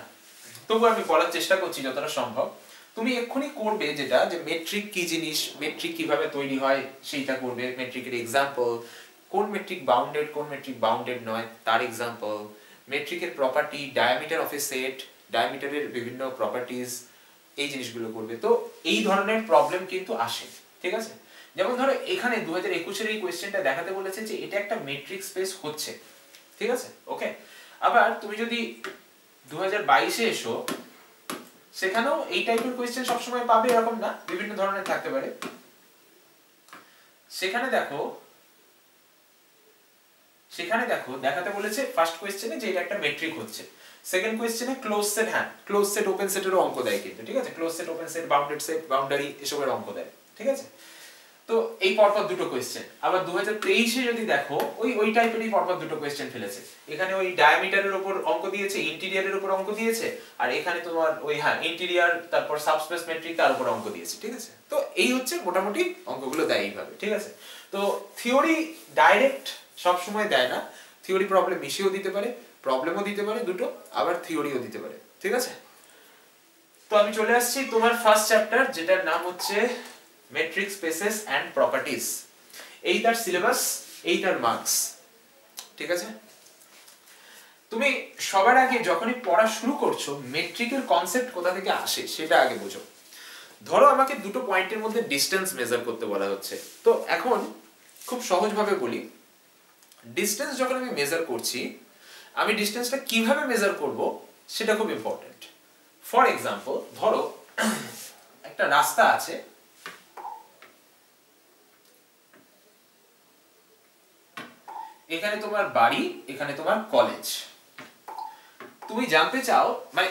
তবু আমি বলার চেষ্টা করছি যতটা সম্ভব। তুমি এক্ষুনি করবে যেটা, যে মেট্রিক কি জিনিস, মেট্রিক কিভাবে তৈরি হয় সেইটা করবে, মেট্রিকের এক্সাম্পল, কোন মেট্রিক বাউন্ডেড কোন মেট্রিক বাউন্ডেড নয় তার এক্সাম্পল, মেট্রিকের property, diameter of a set, ডায়ামিটারের বিভিন্ন প্রপার্টিজ, এই জিনিসগুলো করবে। তো এই ধরনের প্রবলেম কিন্তু আসে, ঠিক আছে? যেমন ধরো এখানে 2021 এর এই কোয়েশ্চেনটা দেখাতে বলেছে যে এটা একটা মেট্রিক স্পেস হচ্ছে, ঠিক আছে? ওকে, আবার তুমি যদি 2022 এ এসো, সেখানেও এই টাইপের কোয়েশ্চেন সবসময় পাবে এরকম না, বিভিন্ন ধরনের থাকতে পারে। সেখানে দেখো দেখাতে বলেছে ফার্স্ট কোয়েশ্চেনে যে এটা একটা মেট্রিক হচ্ছে, সেকেন্ড কোয়েশ্চেনে ক্লোজ সেট, হ্যাঁ ক্লোজ সেট ওপেন সেটেরও অঙ্ক দেয় কিন্তু, ঠিক আছে? Close set, open set, bounded set, boundary, এসবের অঙ্ক দেয়, ঠিক আছে? তো এই পরপর দুটো কোয়েশ্চেন। আবার 2023 এ যদি দেখো ওই টাইপেরই পরপর দুটো কোয়েশ্চেন ফেলেছে। এখানে ওই ডায়ামিটারের উপর অঙ্ক দিয়েছে, ইন্টেরিয়রের উপর অঙ্ক দিয়েছে, আর এখানে তোমার ওই ইন্টেরিয়র তারপর সাবস্পেস মেট্রিক তার উপর অঙ্ক দিয়েছে, ঠিক আছে? তো এই হচ্ছে মোটামুটি অঙ্কগুলো দেয় এইভাবে, ঠিক আছে? তো থিওরি ডাইরেক্ট সব সময় দেয় না, থিওরি প্রবলেম মিশিয়েও দিতে পারে, প্রবলেমও দিতে পারে দুটো, আবার থিওরিও দিতে পারে, ঠিক আছে? তো আমি চলে আসছি তোমার ফার্স্ট চ্যাপ্টার, যেটার নাম হচ্ছে মেট্রিক স্পেসেস অ্যান্ড প্রপার্টিজ। এই তার সিলেবাস, এই তার মার্কস, ঠিক আছে? তুমি সবার আগে যখনই পড়া শুরু করছো মেট্রিকের কনসেপ্ট কোথা থেকে আসে সেটা আগে বোঝো। ধরো আমাকে দুটো পয়েন্টের মধ্যে ডিস্টেন্স মেজার করতে বলা হচ্ছে, তো এখন খুব সহজভাবে বলি, ডিস্টেন্স যখন আমি মেজার করছি, আমি ডিস্টেন্সটা কিভাবে মেজার করব সেটা খুব ইম্পর্টেন্ট। ফর এক্সাম্পল, ধরো একটা রাস্তা আছে, এখানে তোমার বাড়ি, এখানে তোমার কলেজ। তুমি জানতে চাও, মানে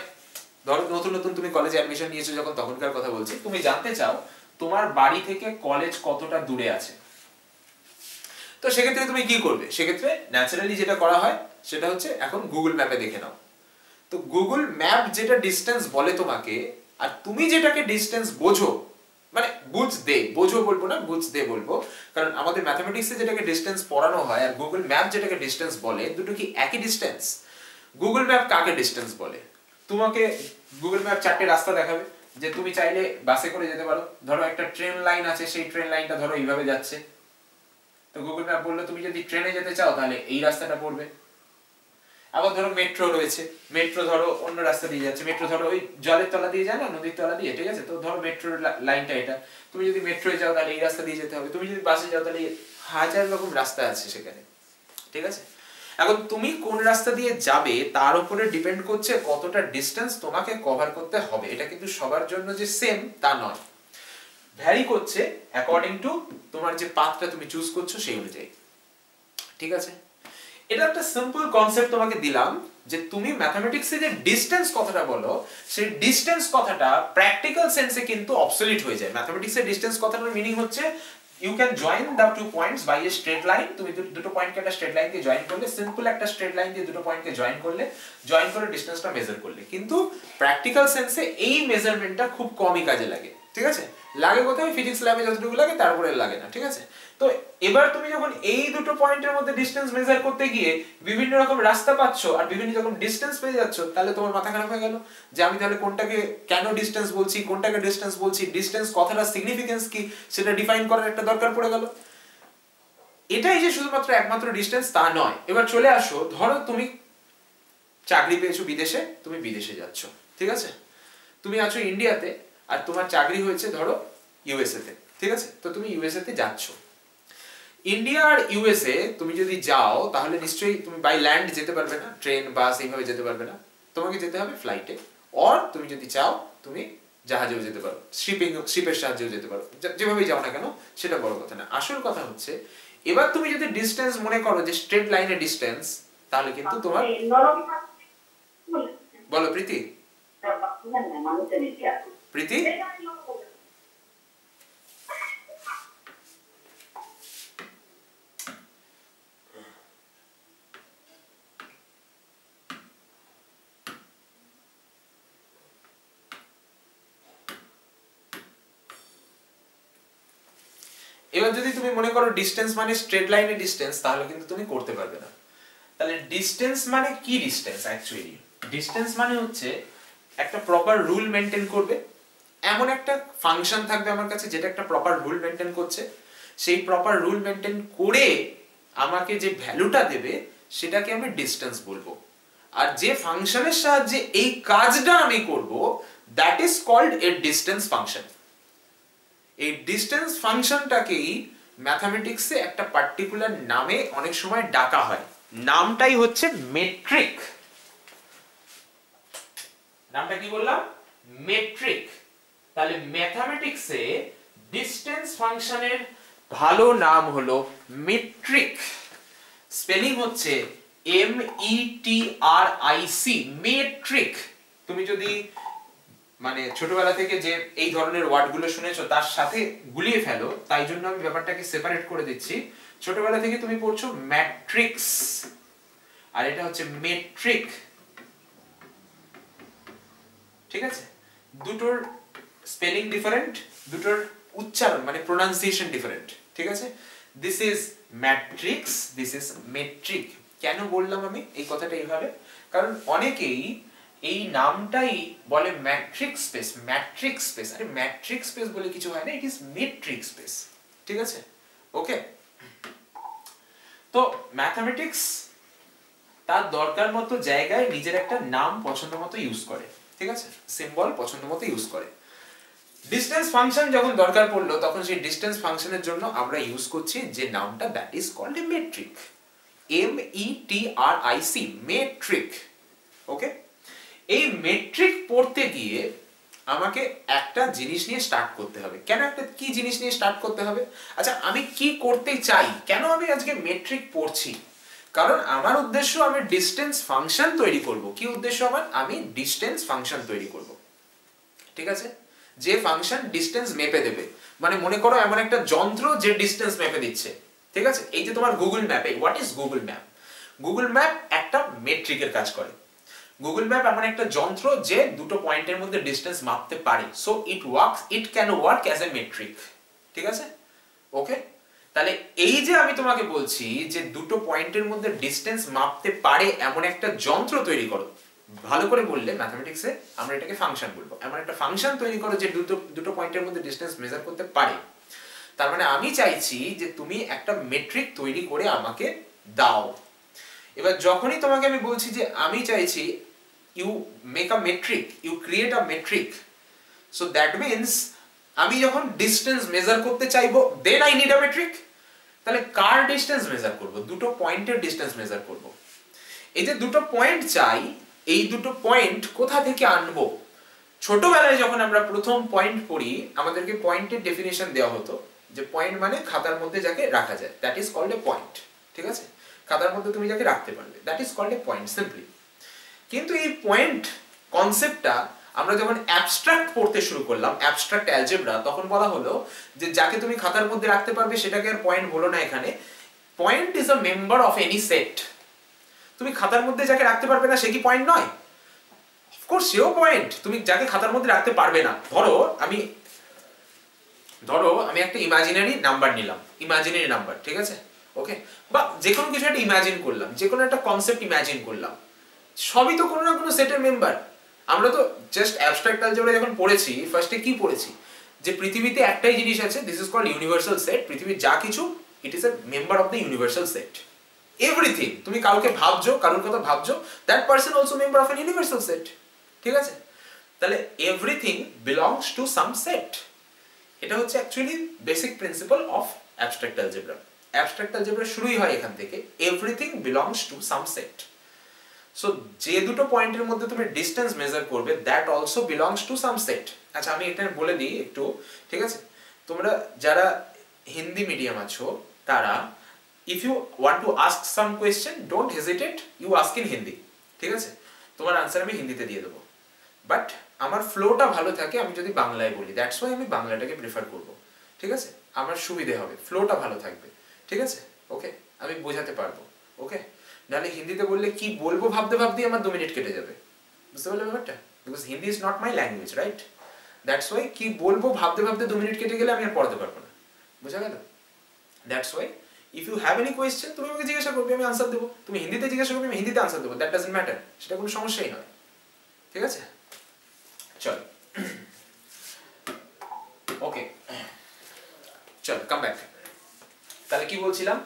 ধরো নতুন নতুন তুমি কলেজে অ্যাডমিশন নিয়েছো যখন, তখনকার কথা বলছি, তুমি জানতে চাও তোমার বাড়ি থেকে কলেজ কতটা দূরে আছে। তো সেক্ষেত্রে তুমি কি করবে? সেক্ষেত্রে ন্যাচারালি যেটা করা হয় সেটা হচ্ছে এখন গুগল ম্যাপে দেখে নাও। তো গুগল ম্যাপ যেটা ডিস্টেন্স বলে তোমাকে, আর তুমি যেটাকে ডিস্টেন্স বোঝো, মানে বোঝো বলবো না, বুঝতে বলবো, কারণ আমাদের ম্যাথমেটিক্সে যেটাকে ডিস্টেন্স পড়ানো হয় আর গুগল ম্যাপ যেটাকে ডিস্টেন্স বলে, দুটো কি একই ডিস্টেন্স? গুগল ম্যাপ কাকে ডিস্টেন্স বলে? তোমাকে গুগল ম্যাপ চারটে রাস্তা দেখাবে, যে তুমি চাইলে বাসে করে যেতে পারো, ধরো একটা ট্রেন লাইন আছে, সেই ট্রেন লাইনটা ধরো এইভাবে যাচ্ছে, তো গুগল ম্যাপ বললো তুমি যদি ট্রেনে যেতে চাও তাহলে এই রাস্তাটা পড়বে। আবার ধরো মেট্রো রয়েছে, মেট্রো ধরো অন্য রাস্তা দিয়ে যাচ্ছে, মেট্রো ধরো ওই জলের তলা দিয়ে যায় না, নদীর তলা দিয়ে, ঠিক আছে? তো ধরো মেট্রোর লাইনটা এটা, তুমি যদি মেট্রোয় যাও তাহলে এই রাস্তা দিয়ে যেতে হবে, তুমি যদি বাসে যাও তাহলে হাজার রকম রাস্তা আছে সেখানে, ঠিক আছে? এখন তুমি কোন রাস্তা দিয়ে যাবে তার উপরে ডিপেন্ড করছে কতটা ডিস্টেন্স তোমাকে কভার করতে হবে। এটা কিন্তু সবার জন্য যে সেম তা নয়, ভ্যারি করছে অ্যাকর্ডিং টু তোমার যে পাথটা তুমি চুজ করছো সেই অনুযায়ী, ঠিক আছে? এটা একটা সিম্পল কনসেপ্ট তোমাকে দিলাম, যে তুমি ম্যাথমেটিক্সে যে ডিসটেন্স কথাটা বলো, সেই ডিসটেন্স কথাটা প্র্যাকটিক্যাল সেন্সে কিন্তু অবসলিট হয়ে যায়। ম্যাথমেটিক্সে ডিসটেন্স কথাটার মিনিং হচ্ছে you can join the two points by a straight line. তুমি দুটো পয়েন্টকে একটা স্ট্রেট লাইন দিয়ে জয়েন করলে, সিম্পল একটা স্ট্রেট লাইন দিয়ে দুটো পয়েন্টকে জয়েন করলে, জয়েন করে ডিসটেন্সটা মেজার করলে। কিন্তু প্র্যাকটিক্যাল সেন্সে এই মেজারমেন্টটা খুব কমই কাজে লাগে, ঠিক আছে? লাগে কোথায়? ফিজিক্স ল্যাবে যতটুকু লাগে তারপরে লাগে না, ঠিক আছে? তো এবার তুমি যখন এই দুটো পয়েন্টের মধ্যে ডিসটেন্স মেজার করতে গিয়ে বিভিন্ন রকম রাস্তা পাচ্ছ আর বিভিন্ন রকম ডিসটেন্স পেয়ে যাচ্ছ, তাহলে তোমার মাথা খারাপ হয়ে গেল যে আমি তাহলে কোনটাকে কেন ডিসটেন্স বলছি, কোনটাকে ডিসটেন্স বলছি, ডিসটেন্স কথাটার সিগনিফিকেন্স কি সেটা ডিফাইন করার একটা দরকার পড়ে গেল। এটাই যে শুধুমাত্র একমাত্র ডিসটেন্স তা নয়। এবার চলে আসো, ধরো তুমি চাকরি পেয়েছো বিদেশে, তুমি বিদেশে যাচ্ছ, ঠিক আছে? তুমি আছো ইন্ডিয়াতে আর তোমার চাকরি হয়েছে ধরো ইউএসএ তে, ঠিক আছে? তো তুমি ইউএসএ তে যাচ্ছ। ইন্ডিয়া আর ইউএসএ তুমি যদি যাও তাহলে নিশ্চয়ই তুমি বাই ল্যান্ড যেতে পারবে না, ট্রেন বাস এইভাবে যেতে পারবে না, তোমাকে যেতে হবে ফ্লাইটে, অর তুমি যদি চাও তুমি জাহাজেও যেতে পারো, শিপের সাহায্যেও যেতে পারো, যেভাবেই যাও না কেন সেটা বড় কথা না। আসল কথা হচ্ছে এবার তুমি যদি ডিসটেন্স মনে করো যে স্ট্রেট লাইনে ডিসটেন্স, তাহলে কিন্তু তোমার, বলো প্রীতি, প্রীতি এবার যদি তুমি মনে করো ডিসটেন্স মানে স্ট্রেট লাইনে ডিসটেন্স, তাহলে কিন্তু তুমি করতে পারবে না। তাহলে ডিসটেন্স মানে কি? ডিসটেন্স অ্যাকচুয়ালি ডিসটেন্স মানে হচ্ছে একটা প্রপার রুল মেইনটেইন করবে, এমন একটা ফাংশন থাকবে আমার কাছে যেটা একটা প্রপার রুল মেইনটেইন করছে, সেই প্রপার রুল মেইনটেইন করে আমাকে যে ভ্যালুটা দেবে সেটাকে আমি ডিসটেন্স বলবো। আর যে ফাংশনের সাহায্যে এই কাজটা আমি করব that is called a distance function. এই ডিসটেন্স ফাংশনটাকেই ম্যাথমেটিক্সে একটা পার্টিকুলার নামে অনেক সময় ডাকা হয়, নামটাই হচ্ছে মেট্রিক। নামটা কি বললাম? মেট্রিক। তাহলে ম্যাথমেটিক্সে ডিসটেন্স ফাংশনের ভালো নাম হলো মেট্রিক। স্পেলিং হচ্ছে METRIC, মেট্রিক। তুমি যদি মানে ছোটবেলা থেকে যে এই ধরনের ওয়ার্ডগুলো শুনেছো তার সাথে গুলিয়ে ফেলো, তাই জন্য আমি ব্যাপারটাকে সেপারেট করে দিচ্ছি। ছোটবেলা থেকে তুমি পড়ছো ম্যাট্রিক্স, আর এটা হচ্ছে মেট্রিক, ঠিক আছে? দুটোর স্পেলিং ডিফারেন্ট, দুটোর উচ্চারণ মানে প্রোনাউন্সিয়েশন ডিফারেন্ট, ঠিক আছে? This is matrix, this is metric. কেন বললাম আমি এই কথাটা এইভাবে? কারণ অনেকেই এই নামটাই বলে ম্যাট্রিক স্পেস, ম্যাট্রিক স্পেস। আরে ম্যাট্রিক স্পেস বলে কিছু হয় না, ইট ইজ মেট্রিক স্পেস, ঠিক আছে? ওকে, তো ম্যাথমেটিক্স তার দরকার মতো জায়গায় নিজের একটা নাম পছন্দ মতো ইউজ করে, ঠিক আছে, সিম্বল পছন্দ মতো ইউজ করে। ডিসটেন্স ফাংশন যখন দরকার পড়লো তখন সেই ডিসটেন্স ফাংশনের জন্য আমরা ইউজ করছি যে নামটা, that is called a metric, METRIC, metric. Okay, এই মেট্রিক পড়তে গিয়ে আমাকে একটা জিনিস নিয়ে স্টার্ট করতে হবে। কেন একটা কি জিনিস নিয়ে স্টার্ট করতে হবে? আচ্ছা, আমি কি করতে চাই, কেন আমি আজকে মেট্রিক পড়ছি? কারণ আমার উদ্দেশ্য আমি ডিসটেন্স ফাংশন তৈরি করব। কি উদ্দেশ্য আমার? আমি ডিসটেন্স ফাংশন তৈরি করব, ঠিক আছে, যে ফাংশন ডিসটেন্স মেপে দেবে। মানে মনে করো এমন একটা যন্ত্র যে ডিসটেন্স মেপে দিচ্ছে, ঠিক আছে। এই যে তোমার গুগল ম্যাপে, what is Google map? Google map একটা মেট্রিকের কাজ করে। গুগল ম্যাপ এমন একটা যন্ত্র যে দুটো পয়েন্টের মধ্যে ডিসটেন্স মাপতে পারে। So it can work as a metric, ঠিক আছে। ওকে, তাহলে এই যে আমি তোমাকে বলছি যে দুটো পয়েন্টের মধ্যে ডিসটেন্স মাপতে পারে এমন একটা যন্ত্র তৈরি করো। ভালো করে বললে ম্যাথমেটিক্সে আমরা এটাকে ফাংশন বলবো। এমন একটা ফাংশন তৈরি করো যে দুটো পয়েন্টের মধ্যে ডিসটেন্স মেজার করতে পারে। তার মানে আমি চাইছি যে তুমি একটা মেট্রিক তৈরি করে আমাকে দাও। এবার যখনই তোমাকে আমি বলছি যে আমি চাইছি you make a metric, you create a metric, so that means আমি যখন ডিসটেন্স মেজার করতে চাইবো then I need a metric. তাহলে কার ডিসটেন্স মেজার করব? দুটো পয়েন্টের ডিসটেন্স মেজার করব। এই যে দুটো পয়েন্ট চাই, এই দুটো পয়েন্ট কোথা থেকে আনবো? ছোটবেলায় যখন আমরা প্রথম পয়েন্ট পড়ি আমাদেরকে পয়েন্টের ডেফিনিশন দেওয়া হতো যে পয়েন্ট মানে খাতার মধ্যে যাকে রাখা যায়, that is called a point, ঠিক আছে। খাতার মধ্যে তুমি যাকে রাখতে পারবে, that is called a point simply. কিন্তু এই পয়েন্ট কনসেপ্টটা আমরা যখন অ্যাবস্ট্রাক্ট পড়তে শুরু করলাম, অ্যাবস্ট্রাক্ট অ্যালজেব্রা, তখন বলা হলো যে যাকে তুমি খাতার মধ্যে রাখতে পারবে সেটাকে আর পয়েন্ট বলো না। এখানে point is a member of any set. তুমি খাতার মধ্যে যাকে রাখতে পারবে না সে কি পয়েন্ট নয়? অফকোর্স সেও পয়েন্ট। তুমি যাকে খাতার মধ্যে রাখতে পারবে না, ধরো আমি একটা ইমাজিনারি নাম্বার নিলাম, ইমাজিনারি নাম্বার, ঠিক আছে, ওকে, বা যে কোনো কিছু একটা ইমাজিন করলাম, যে কোনো একটা কনসেপ্ট ইমাজিন করলাম, সবই তো কোনো না কোনো সেটের মেম্বার। আমরা তো জাস্ট অ্যাবস্ট্রাক্ট অ্যালজেব্রা যখন পড়েছি, ফার্স্টে কি পড়েছি? যে পৃথিবীতে একটাই জিনিস আছে, this is called universal set. পৃথিবীর যা কিছু, it is a member of the universal set. Everything, তুমি কাউকে ভাবছো, কারোর কথা ভাবছো, that person also member of an universal set, ঠিক আছে। তাহলে everything belongs to some set. এটা হচ্ছে actually basic principle of abstract algebra. Abstract algebra শুরুই হয় এখান থেকে, everything belongs to some set. So যে দুটো পয়েন্টের মধ্যে তুমি ডিসটেন্স মেজার করবে, that also belongs to some set. আচ্ছা, আমি এটা বলে দিই একটু, ঠিক আছে। তোমরা যারা হিন্দি মিডিয়াম আছো তারা, if you want to ask some question, don't hesitate, you ask in Hindi, ঠিক আছে। তোমার আনসার আমি হিন্দিতে দিয়ে দেবো, বাট আমার ফ্লোটা ভালো থাকে আমি যদি বাংলায় বলি, দ্যাটস ওয়াই আমি বাংলাটাকে প্রেফার করব, ঠিক আছে। আমার সুবিধে হবে, ফ্লোটা ভালো থাকবে, ঠিক আছে, ওকে, আমি বোঝাতে পারবো, ওকে। নাহলে হিন্দিতে বললে কি বলবো ভাবতে ভাবতেই আমার 2 মিনিট কেটে যাবে, বুঝতে পারলে ব্যাপারটা? Because Hindi is not my language, right? That's why কি বলবো ভাবতে ভাবতে 2 মিনিট কেটে গেলে আমি আর পড়াতে পারবো না, বুঝা গেল? That's why if you have any question তুমি আমাকে জিজ্ঞাসা করবে, আমি আনসার দেবো। তুমি হিন্দিতে জিজ্ঞাসা করবে, আমি হিন্দিতে আনসার দেবো, দ্যাট ডাজন্ট ম্যাটার, সেটা কোনো সমস্যাই নয়, ঠিক আছে। চল, ওকে, চল কাম ব্যাক। তাহলে কি বলছিলাম?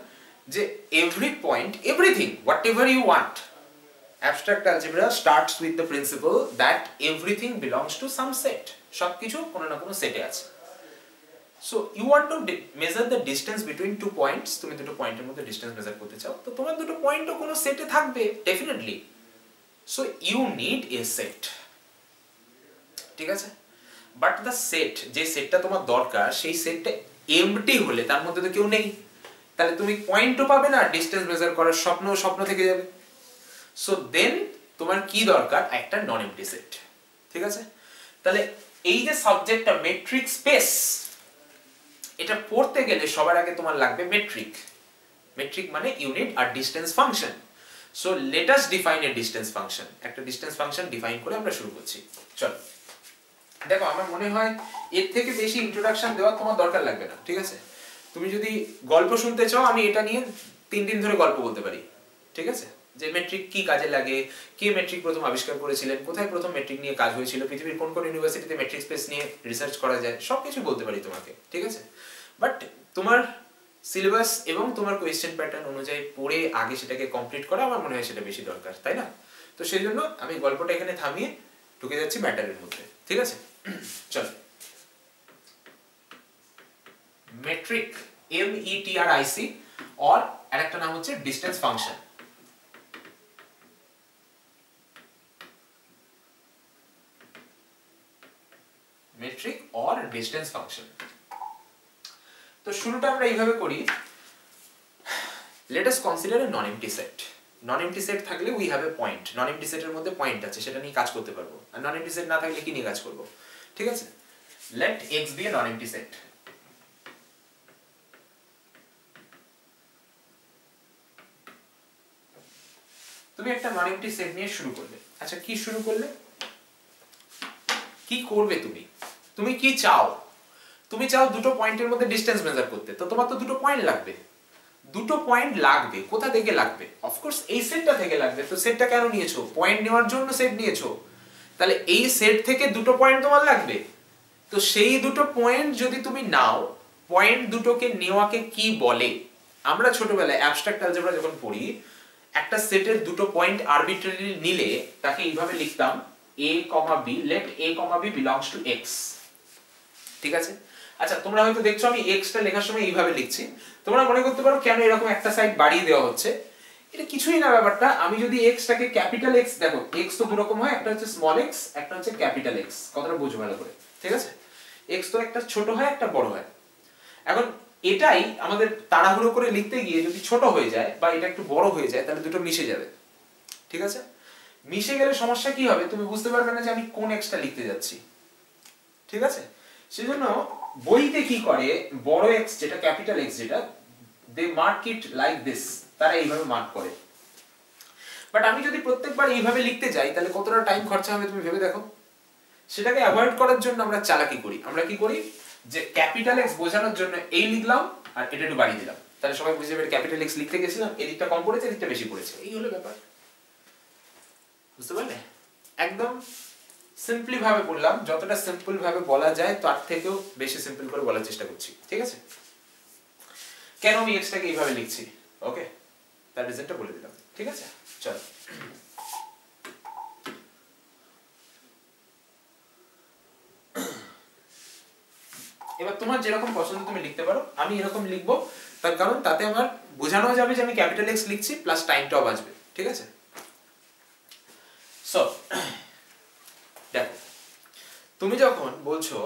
যে every point, everything, whatever you want, abstract algebra starts with the principle that everything belongs to some set. সবকিছু কোনো না কোনো সেটে আছে। So you want to measure the distance between two points, তুমি দুটো পয়েন্টের মধ্যে ডিসটেন্স মেজার করতে চাও, তো তোমার দুটো পয়েন্টও কোনো সেটে থাকবে definitely. So you need a set, ঠিক আছে। বাট দ্য সেট, যে সেটটা তোমার দরকার, সেই সেটটা এমটি হলে, তার মধ্যে তো কেউ নেই, তাহলে তুমি পয়েন্টও পাবে না, ডিসটেন্স মেজার করার স্বপ্ন থেকে যাবে। সো দেন তোমার কি দরকার? একটা নন এমটি সেট, ঠিক আছে। তাহলে এই যে সাবজেক্টটা মেট্রিক স্পেস, এটা পড়তে গেলে সবার আগে তোমার লাগবে মেট্রিক। মেট্রিক মানে ইউনিট আর distance function. So let us define a distance function. একটা ডিসটেন্স ফাংশন ডিফাইন করে আমরা শুরু করছি। চল, দেখো আমার মনে হয় এর থেকে বেশি ইন্ট্রোডাকশন দেওয়ার তোমার দরকার লাগবে না, ঠিক আছে। তুমি যদি গল্প শুনতে চাও, আমি এটা নিয়ে 3 দিন ধরে গল্প বলতে পারি, ঠিক আছে। যে মেট্রিক কি কাজে লাগে, কে মেট্রিক প্রথম আবিষ্কার করেছিলেন, কোথায় প্রথম মেট্রিক নিয়ে কাজ হয়েছিল, পৃথিবীর কোন কোন ইউনিভার্সিটিতে মেট্রিক স্পেস নিয়ে রিসার্চ করা যায়, সবকিছু বলতে পারি তোমাকে, ঠিক আছে। বাট তোমার সিলেবাস এবং তোমার কোয়েশ্চেন প্যাটার্ন অনুযায়ী পড়ে আগে সেটাকে কমপ্লিট করা আমার মনে হয় সেটা বেশি দরকার, তাই না? তো সেই জন্য আমি গল্পটা এখানে থামিয়ে ঢুকে যাচ্ছি ম্যাটারের মধ্যে, ঠিক আছে? চলো, মেট্রিক, METRIC, আর আরেকটা নাম হচ্ছে ডিসটেন্স ফাংশন। মেট্রিক আর ডিসটেন্স ফাংশন। তো শুরুটা আমরা এইভাবে করি, let us consider a non-empty set. Non-empty set থাকলে we have a point. Non-empty set এর মধ্যে পয়েন্ট আছে, সেটা নিয়ে কাজ করতে পারবো। আর non-empty set না থাকলে কি নিয়ে কাজ করব? ঠিক আছে? Let x be a non-empty set. তুমি একটা non-empty set নিয়ে শুরু করবে। আচ্ছা, কি শুরু করলে? কি করবে তুমি? তুমি কি চাও? তুমি চাও দুটো পয়েন্টের মধ্যে ডিসটেন্স মেজার করতে, তো তোমার তো দুটো পয়েন্ট লাগবে। দুটো পয়েন্ট লাগবে, কোথা থেকে লাগবে? অফকোর্স এই সেটটা থেকে লাগবে। তো সেটটা কেন নিয়েছো? পয়েন্ট নেওয়ার জন্য সেট নিয়েছো, তাহলে এই সেট থেকে দুটো পয়েন্ট তোমার লাগবে। তো সেই দুটো পয়েন্ট যদি তুমি নাও, পয়েন্ট দুটোকে নেওয়াকে কি বলে? আমরা ছোটবেলায় অ্যাবস্ট্রাক্ট অ্যালজেব্রা যখন পড়ি, একটা সেটের দুটো পয়েন্ট আরবিট্রারিলি নিলে তাকে এইভাবে লিখতাম a, b, let a, b belongs to x। ঠিক আছে? আচ্ছা, তোমরা হয়তো দেখছো আমি x টা লেখার সময় এইভাবে লিখছি। তোমরা মনে করতে পারো কেন এরকম একটা সাইড বাড়িয়ে দেওয়া হচ্ছে? এটা কিছুই না ব্যাপারটা। আমি যদি x টাকে ক্যাপিটাল x, দেখো x তো দুই রকম হয়, একটা হচ্ছে স্মল x, একটা হচ্ছে ক্যাপিটাল x। কথাটা বুঝো ভালো করে, ঠিক আছে? x তো একটা ছোট হয়, একটা বড় হয়। এখন এটাই আমাদের তাড়াহুড়ো করে লিখতে গিয়ে যদি ছোট হয়ে যায় বা এটা একটু বড় হয়ে যায়, তাহলে দুটো মিশে যাবে। ঠিক আছে? মিশে গেলে সমস্যা কি হবে? তুমি বুঝতে পারবে না যে আমি কোন x টা লিখতে যাচ্ছি। ঠিক আছে? সেজন্য বইতে কি করে, বড় x যেটা, ক্যাপিটাল x যেটা, দে মার্ক ইট লাইক দিস, তারা এইভাবে মার্ক করে। বাট আমি যদি প্রত্যেকবার এইভাবে লিখতে যাই, তাহলে কতটা টাইম খরচা হবে তুমি ভেবে দেখো। সেটাকে অ্যাভয়েড করার জন্য আমরা চালাকি করি। আমরা কি করি, যে ক্যাপিটাল x বোঝানোর জন্য এই লিখলাম আর এটা একটু বাড়িয়ে দিলাম, তাহলে সবাই বুঝে যাবে ক্যাপিটাল x লিখতে গেছিলাম, এদিকটা কম পড়েছে, এদিকটা বেশি পড়েছে। এই হলো ব্যাপার। বুঝতে পারলে? একদম সিম্পলি ভাবে বললাম, যতটা সিম্পল ভাবে বলা যায় তার থেকেও বেশি সিম্পল করে বলার চেষ্টা করছি। ঠিক আছে? কেন আমি x টাকে এইভাবে লিখছি, ওকে, তার রিজনটা বলে দিলাম। ঠিক আছে? চল, এবার তোমার যেরকম পছন্দ তুমি লিখতে পারো। আমি এরকম লিখবো, তার কারণ তাতে আমার বোঝানো যাবে যে আমি ক্যাপিটাল x লিখছি, প্লাস টাইমটাও বাঁচবে। ঠিক আছে? সো দেখো, তুমি যখন বলছো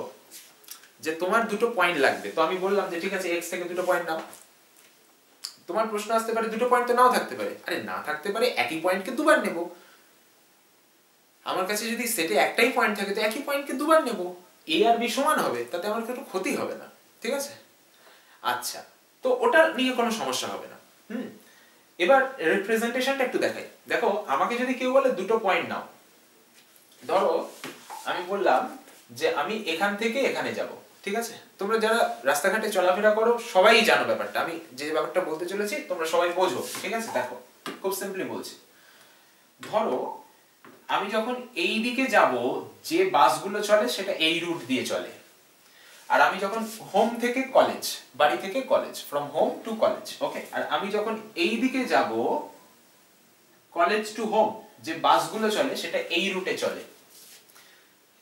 যে তোমার দুটো পয়েন্ট লাগবে, তো আমি বললাম যে ঠিক আছে x থেকে দুটো পয়েন্ট নাও। তোমার প্রশ্ন আসতে পারে দুটো পয়েন্ট তো নাও থাকতে পারে। আরে না থাকতে পারে, একই পয়েন্টকে দুবার নেব। আমার কাছে যদি সেটে একটাই পয়েন্ট থাকে তো একই পয়েন্টকে দুবার নেব, a আর b সমান হবে, তাতে আমার কোনো ক্ষতি হবে না। ঠিক আছে? আচ্ছা, তো ওটা নিয়ে কোনো সমস্যা হবে না। এবার রিপ্রেজেন্টেশনটা একটু দেখাই। দেখো, আমাকে যদি কেউ বলে দুটো পয়েন্ট নাও, ধরো আমি বললাম যে আমি এখান থেকে এখানে যাব। ঠিক আছে? তোমরা যারা রাস্তাঘাটে চলাফেরা করো সবাই জানো ব্যাপারটা, আমি যে ব্যাপারটা বলতে চলেছি তোমরা সবাই বোঝো। ঠিক আছে? দেখো, খুব সিম্পলি বলছি। ধরো আমি যখন এই দিকে যাব, যে বাসগুলো চলে সেটা এই রুট দিয়ে চলে। আর আমি যখন হোম থেকে কলেজ, বাড়ি থেকে college, from home to college, okay, আর আমি যখন এই দিকে যাব কলেজ টু হোম, যে বাসগুলো চলে সেটা এই রুটে চলে।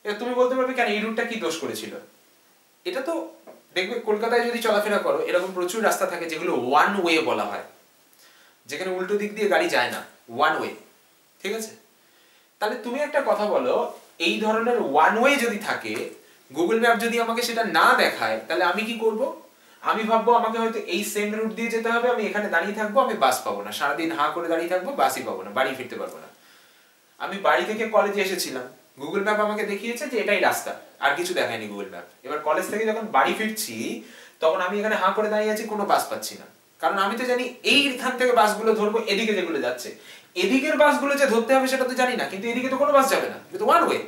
এবার তুমি বলতে পারবে কেন এই রুটটা কি দোষ করেছিল? এটা তো দেখবে কলকাতায় যদি চলাফেরা করো, এরকম প্রচুর রাস্তা থাকে যেগুলো ওয়ান ওয়ে বলা হয়, যেখানে উল্টো দিক দিয়ে গাড়ি যায় না, ওয়ান ওয়ে। ঠিক আছে? তাহলে তুমি একটা কথা বলো, এই ধরনের ওয়ান ওয়ে যদি থাকে, গুগল ম্যাপ যদি আমাকে সেটা না দেখায়, তাহলে আমি কি করব? আমি ভাববো আমাকে হয়তো এই সেম রুট দিয়ে যেতে হবে, আমি এখানে দাঁড়িয়ে থাকবো, আমি বাস পাবো না, সারাদিন হাঁ করে দাঁড়িয়ে থাকবো, বাসই পাবো না, বাড়ি ফিরতে পারবো না। আমি বাড়ি থেকে কলেজে এসেছিলাম, গুগল ম্যাপ আমাকে দেখিয়েছে যে এটাই রাস্তা, আর কিছু দেখায়নি গুগল ম্যাপ। এবার কলেজ থেকে যখন বাড়ি ফিরছি, তখন আমি এখানে হাঁ করে দাঁড়িয়ে আছি, কোনো বাস পাচ্ছি না, কারণ আমি তো জানি এইখান থেকে বাসগুলো ধরবো, এদিকে যেগুলো যাচ্ছে, এদিকের বাসগুলো যে ধরতে হবে সেটা তো জানি না, কিন্তু এদিকে তো কোনো বাস যাবে না, এটা তো ওয়ান ওয়ে।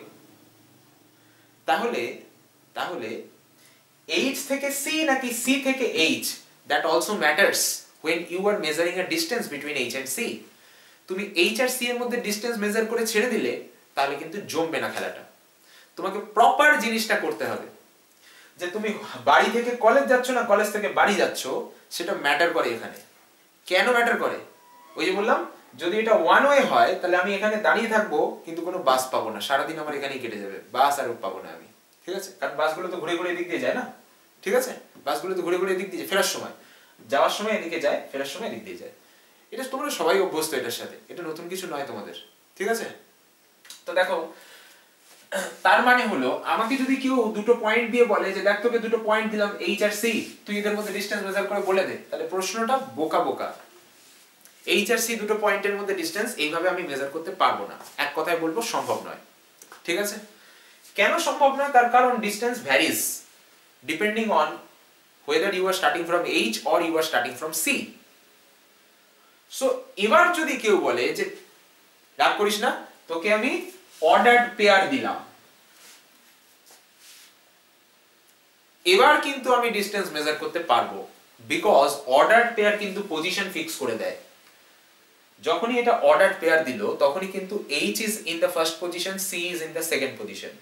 তাহলে তাহলে H থেকে C নাকি C থেকে H, that also matters when you are measuring a distance between H and C. তুমি H আর C এর মধ্যে ডিসটেন্স মেজার করে ছেড়ে দিলে তাহলে কিন্তু জমবে না খেলাটা। তোমাকে প্রপার জিনিসটা করতে হবে। যে তুমি বাড়ি থেকে কলেজ যাচ্ছ না কলেজ থেকে বাড়ি যাচ্ছ সেটা ম্যাটার করে এখানে। কেন ম্যাটার করে? ওই যে বললাম, যদি এটা ওয়ান ওয়ে হয় তাহলে আমি এখানে দাঁড়িয়ে থাকবো কিন্তু কোনো বাস পাবো না, সারাদিন আমার এখানেই কেটে যাবে, বাস আর পাবো না আমি, ঠিক আছে? কারণ বাসগুলো তো ঘুরে ঘুরে এদিক দিয়ে যায় না, ঠিক আছে? বাসগুলো তো ঘুরে ঘুরে এদিক দিয়ে যায়, ফেরার সময়, যাওয়ার সময় এদিকে যায়, ফেরার সময় এদিক দিয়ে যায়। এটা তোমরা সবাই অভ্যস্ত এটার সাথে, এটা নতুন কিছু নয় তোমাদের, ঠিক আছে? তো দেখো, তার মানে হলো আমাকে যদি কেউ দুটো পয়েন্ট দিয়ে বলে যে দেখ তোকে দুটো পয়েন্ট দিলাম এইচ আর সি, তুই এদের মধ্যে ডিসটেন্স মেজার করে বলে দে, তাহলে প্রশ্নটা বোকা বোকা। এইচ আর সি দুটো পয়েন্টের মধ্যে ডিসটেন্স এইভাবে আমি মেজার করতে পারবো না, এক কথায় বলবো সম্ভব নয়, ঠিক আছে? কেন সম্ভব নয়? তার কারণ distance varies depending on whether you are starting from H or you are starting from C. So এবার যদি কেউ বলে যে রাগ করিস না, তোকে আমি অর্ডারড পেয়ার দিলাম, এবার কিন্তু আমি ডিসটেন্স মেজার করতে পারবো, বিকজ অর্ডারড পেয়ার কিন্তু পজিশন ফিক্স করে দেয়। যখনই এটা অর্ডারড পেয়ার দিল তখনই কিন্তু H is in the first position, C is in the second position.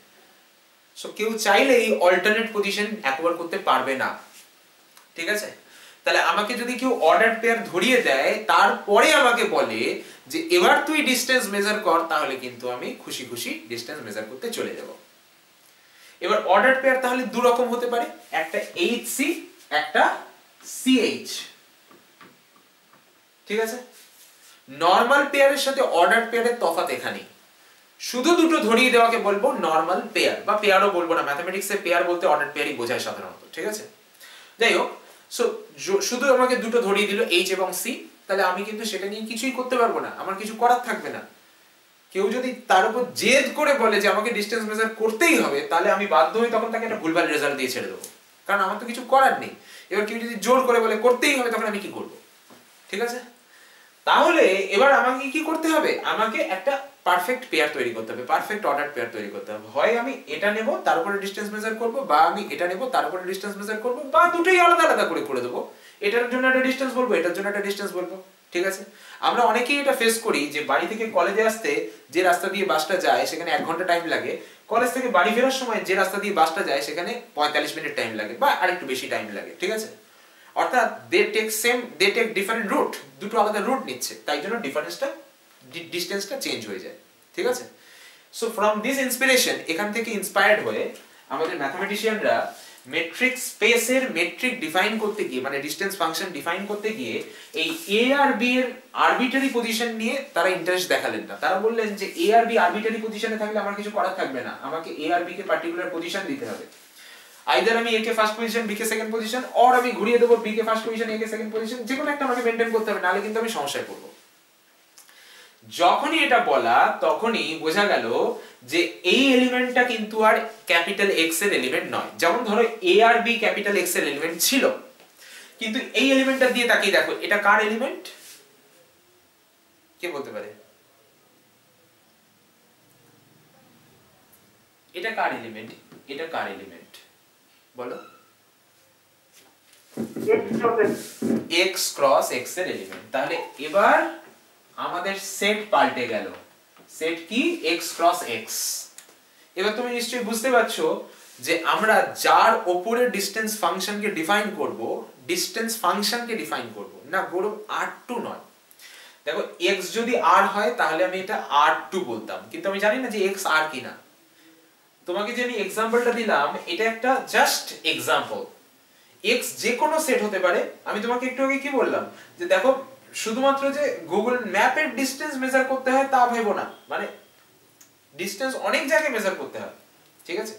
So কেউ চাইলেই অল্টারনেট পজিশন একবার করতে পারবে না, ঠিক আছে? তাহলে আমাকে যদি কেউ অর্ডারড পেয়ার ধরিয়ে দেয় তারপরে আমাকে বলে যে এবার তুই ডিসটেন্স মেজার কর, তাহলে কিন্তু আমি খুশি খুশি ডিসটেন্স মেজার করতে চলে যাব। এবার অর্ডারড পেয়ার তাহলে দু রকম হতে পারে, একটা HC, একটা CH, ঠিক আছে? নরমাল পেয়ারের সাথে অর্ডারড পেয়ারের তফাৎ এখানেই, শুধু দুটো ধরিয়ে দেওয়াকে বলবো নরমাল পেয়ার, বা পেয়ারও বলবো না, ম্যাথমেটিক্সে পেয়ার বলতে অর্ডারড পেয়ারই বোঝায় সাধারণত, ঠিক আছে? যাই হোক, সো শুধু আমাকে দুটো ধরিয়ে দিল H এবং C, তাহলে আমি কিন্তু সেটা নিয়ে কিছুই করতে পারবো না, আমার কিছু করার থাকবে না। কেউ যদি তার উপর জেদ করে বলে যে আমাকে ডিসটেন্স মেজার করতেই হবে, তাহলে আমি বাধ্য হই তখন তাকে একটা ভুলভাল রেজাল্ট দিয়ে ছেড়ে দেবো, কারণ আমার তো কিছু করার নেই। এবার কেউ যদি জোর করে বলে করতেই হবে, তখন আমি কি করব? ঠিক আছে? তাহলে এবার আমাকে কি করতে হবে? আমাকে একটা পারফেক্ট পেয়ার তৈরি করতে হবে, পারফেক্ট অর্ডার পেয়ার তৈরি করতে হবে। হয় আমি এটা নেব তার উপরে ডিসটেন্স মেজার করব, বা আমি এটা নেব তার উপরে ডিসটেন্স মেজার করব, বা দুটোই আলাদা আলাদা করে দেবো। এটার জন্য একটা ডিসটেন্স বলবো, এটার জন্য একটা ডিসটেন্স বলবো, ঠিক আছে? আমরা অনেকেই এটা ফেস করি যে বাড়ি থেকে কলেজে আসতে যে রাস্তা দিয়ে বাসটা যায় সেখানে 1 ঘন্টা টাইম লাগে, কলেজ থেকে বাড়ি ফেরার সময় যে রাস্তা দিয়ে বাসটা যায় সেখানে 45 মিনিট টাইম লাগে, বা আরেকটু বেশি টাইম লাগে, ঠিক আছে? অর্থাৎ দে টেক ডিফারেন্ট রুট, দুটো আলাদা রুট নিচ্ছে, তাই জন্য ডিসটেন্সটা চেঞ্জ হয়ে যায়, ঠিক আছে? সো ফ্রম দিস ইন্সপিরেশন, এখান থেকে ইন্সপায়ার্ড হয়ে আমাদের ম্যাথমেটিশিয়ানরা মেট্রিক স্পেসের মেট্রিক ডিফাইন করতে গিয়ে, মানে ডিসটেন্স ফাংশন ডিফাইন করতে গিয়ে এই এ আর বি এর আরবিটারি পজিশন নিয়ে তারা ইন্টারেস্ট দেখালেন না। তারা বললেন যে এ আর বি আরবিটারি পজিশনে থাকলে আমার কিছু করার থাকবে না, আমাকে এ আর বি কে পার্টিকুলার পজিশন দিতে হবে। আইদার আমি এ কে ফার্স্ট পজিশন, বি কে সেকেন্ড পজিশন, অর আমি ঘুরিয়ে দেবো বি কে ফার্স্ট পজিশন, এ কে সেকেন্ড পজিশন, যে কোনো একটা আমাকে মেইনটেইন করতে হবে, নাহলে কিন্তু আমি সমস্যায় পড়বো। যখনই এটা বলা তখনই বোঝা গেল যে এই এলিমেন্টটা কিন্তু আর ক্যাপিটাল এক্স এর এলিমেন্ট নয়। যেমন ধরো এ আর বি ক্যাপিটাল এক্স এর এলিমেন্ট ছিল, কিন্তু এই এলিমেন্টটা দিয়ে তাকিয়ে দেখো এটা কার এলিমেন্ট? কে বলতে পারে? এটা কার এলিমেন্ট? এটা কার এলিমেন্ট বলো? x ক্রস x এর এলিমেন্ট। তাহলে এবার আমাদের সেট পাল্টে গেল। সেট কি? x cross x। এবার তুমি নিশ্চয়ই বুঝতে পারছো যে আমরা যার উপরে ডিসটেন্স ফাংশনকে ডিফাইন করব, ডিসটেন্স ফাংশনকে ডিফাইন করব না, গরু r2 নয়। দেখো x যদি r হয় তাহলে আমি এটা r2 বলতাম, কিন্তু আমি জানি না যে x r কিনা। তোমাকে যে আমি एग्जांपलটা দিলাম এটা একটা জাস্ট एग्जांपल। x যে কোনো সেট হতে পারে। আমি তোমাকে একটু আগে কি বললাম যে দেখো শুধুমাত্র যে গুগল ম্যাপের ডিসটেন্স মেজার করতে হয় তা ভেবো না, মানে ডিসটেন্স অনেক জায়গায় মেজার করতে হয়, ঠিক আছে?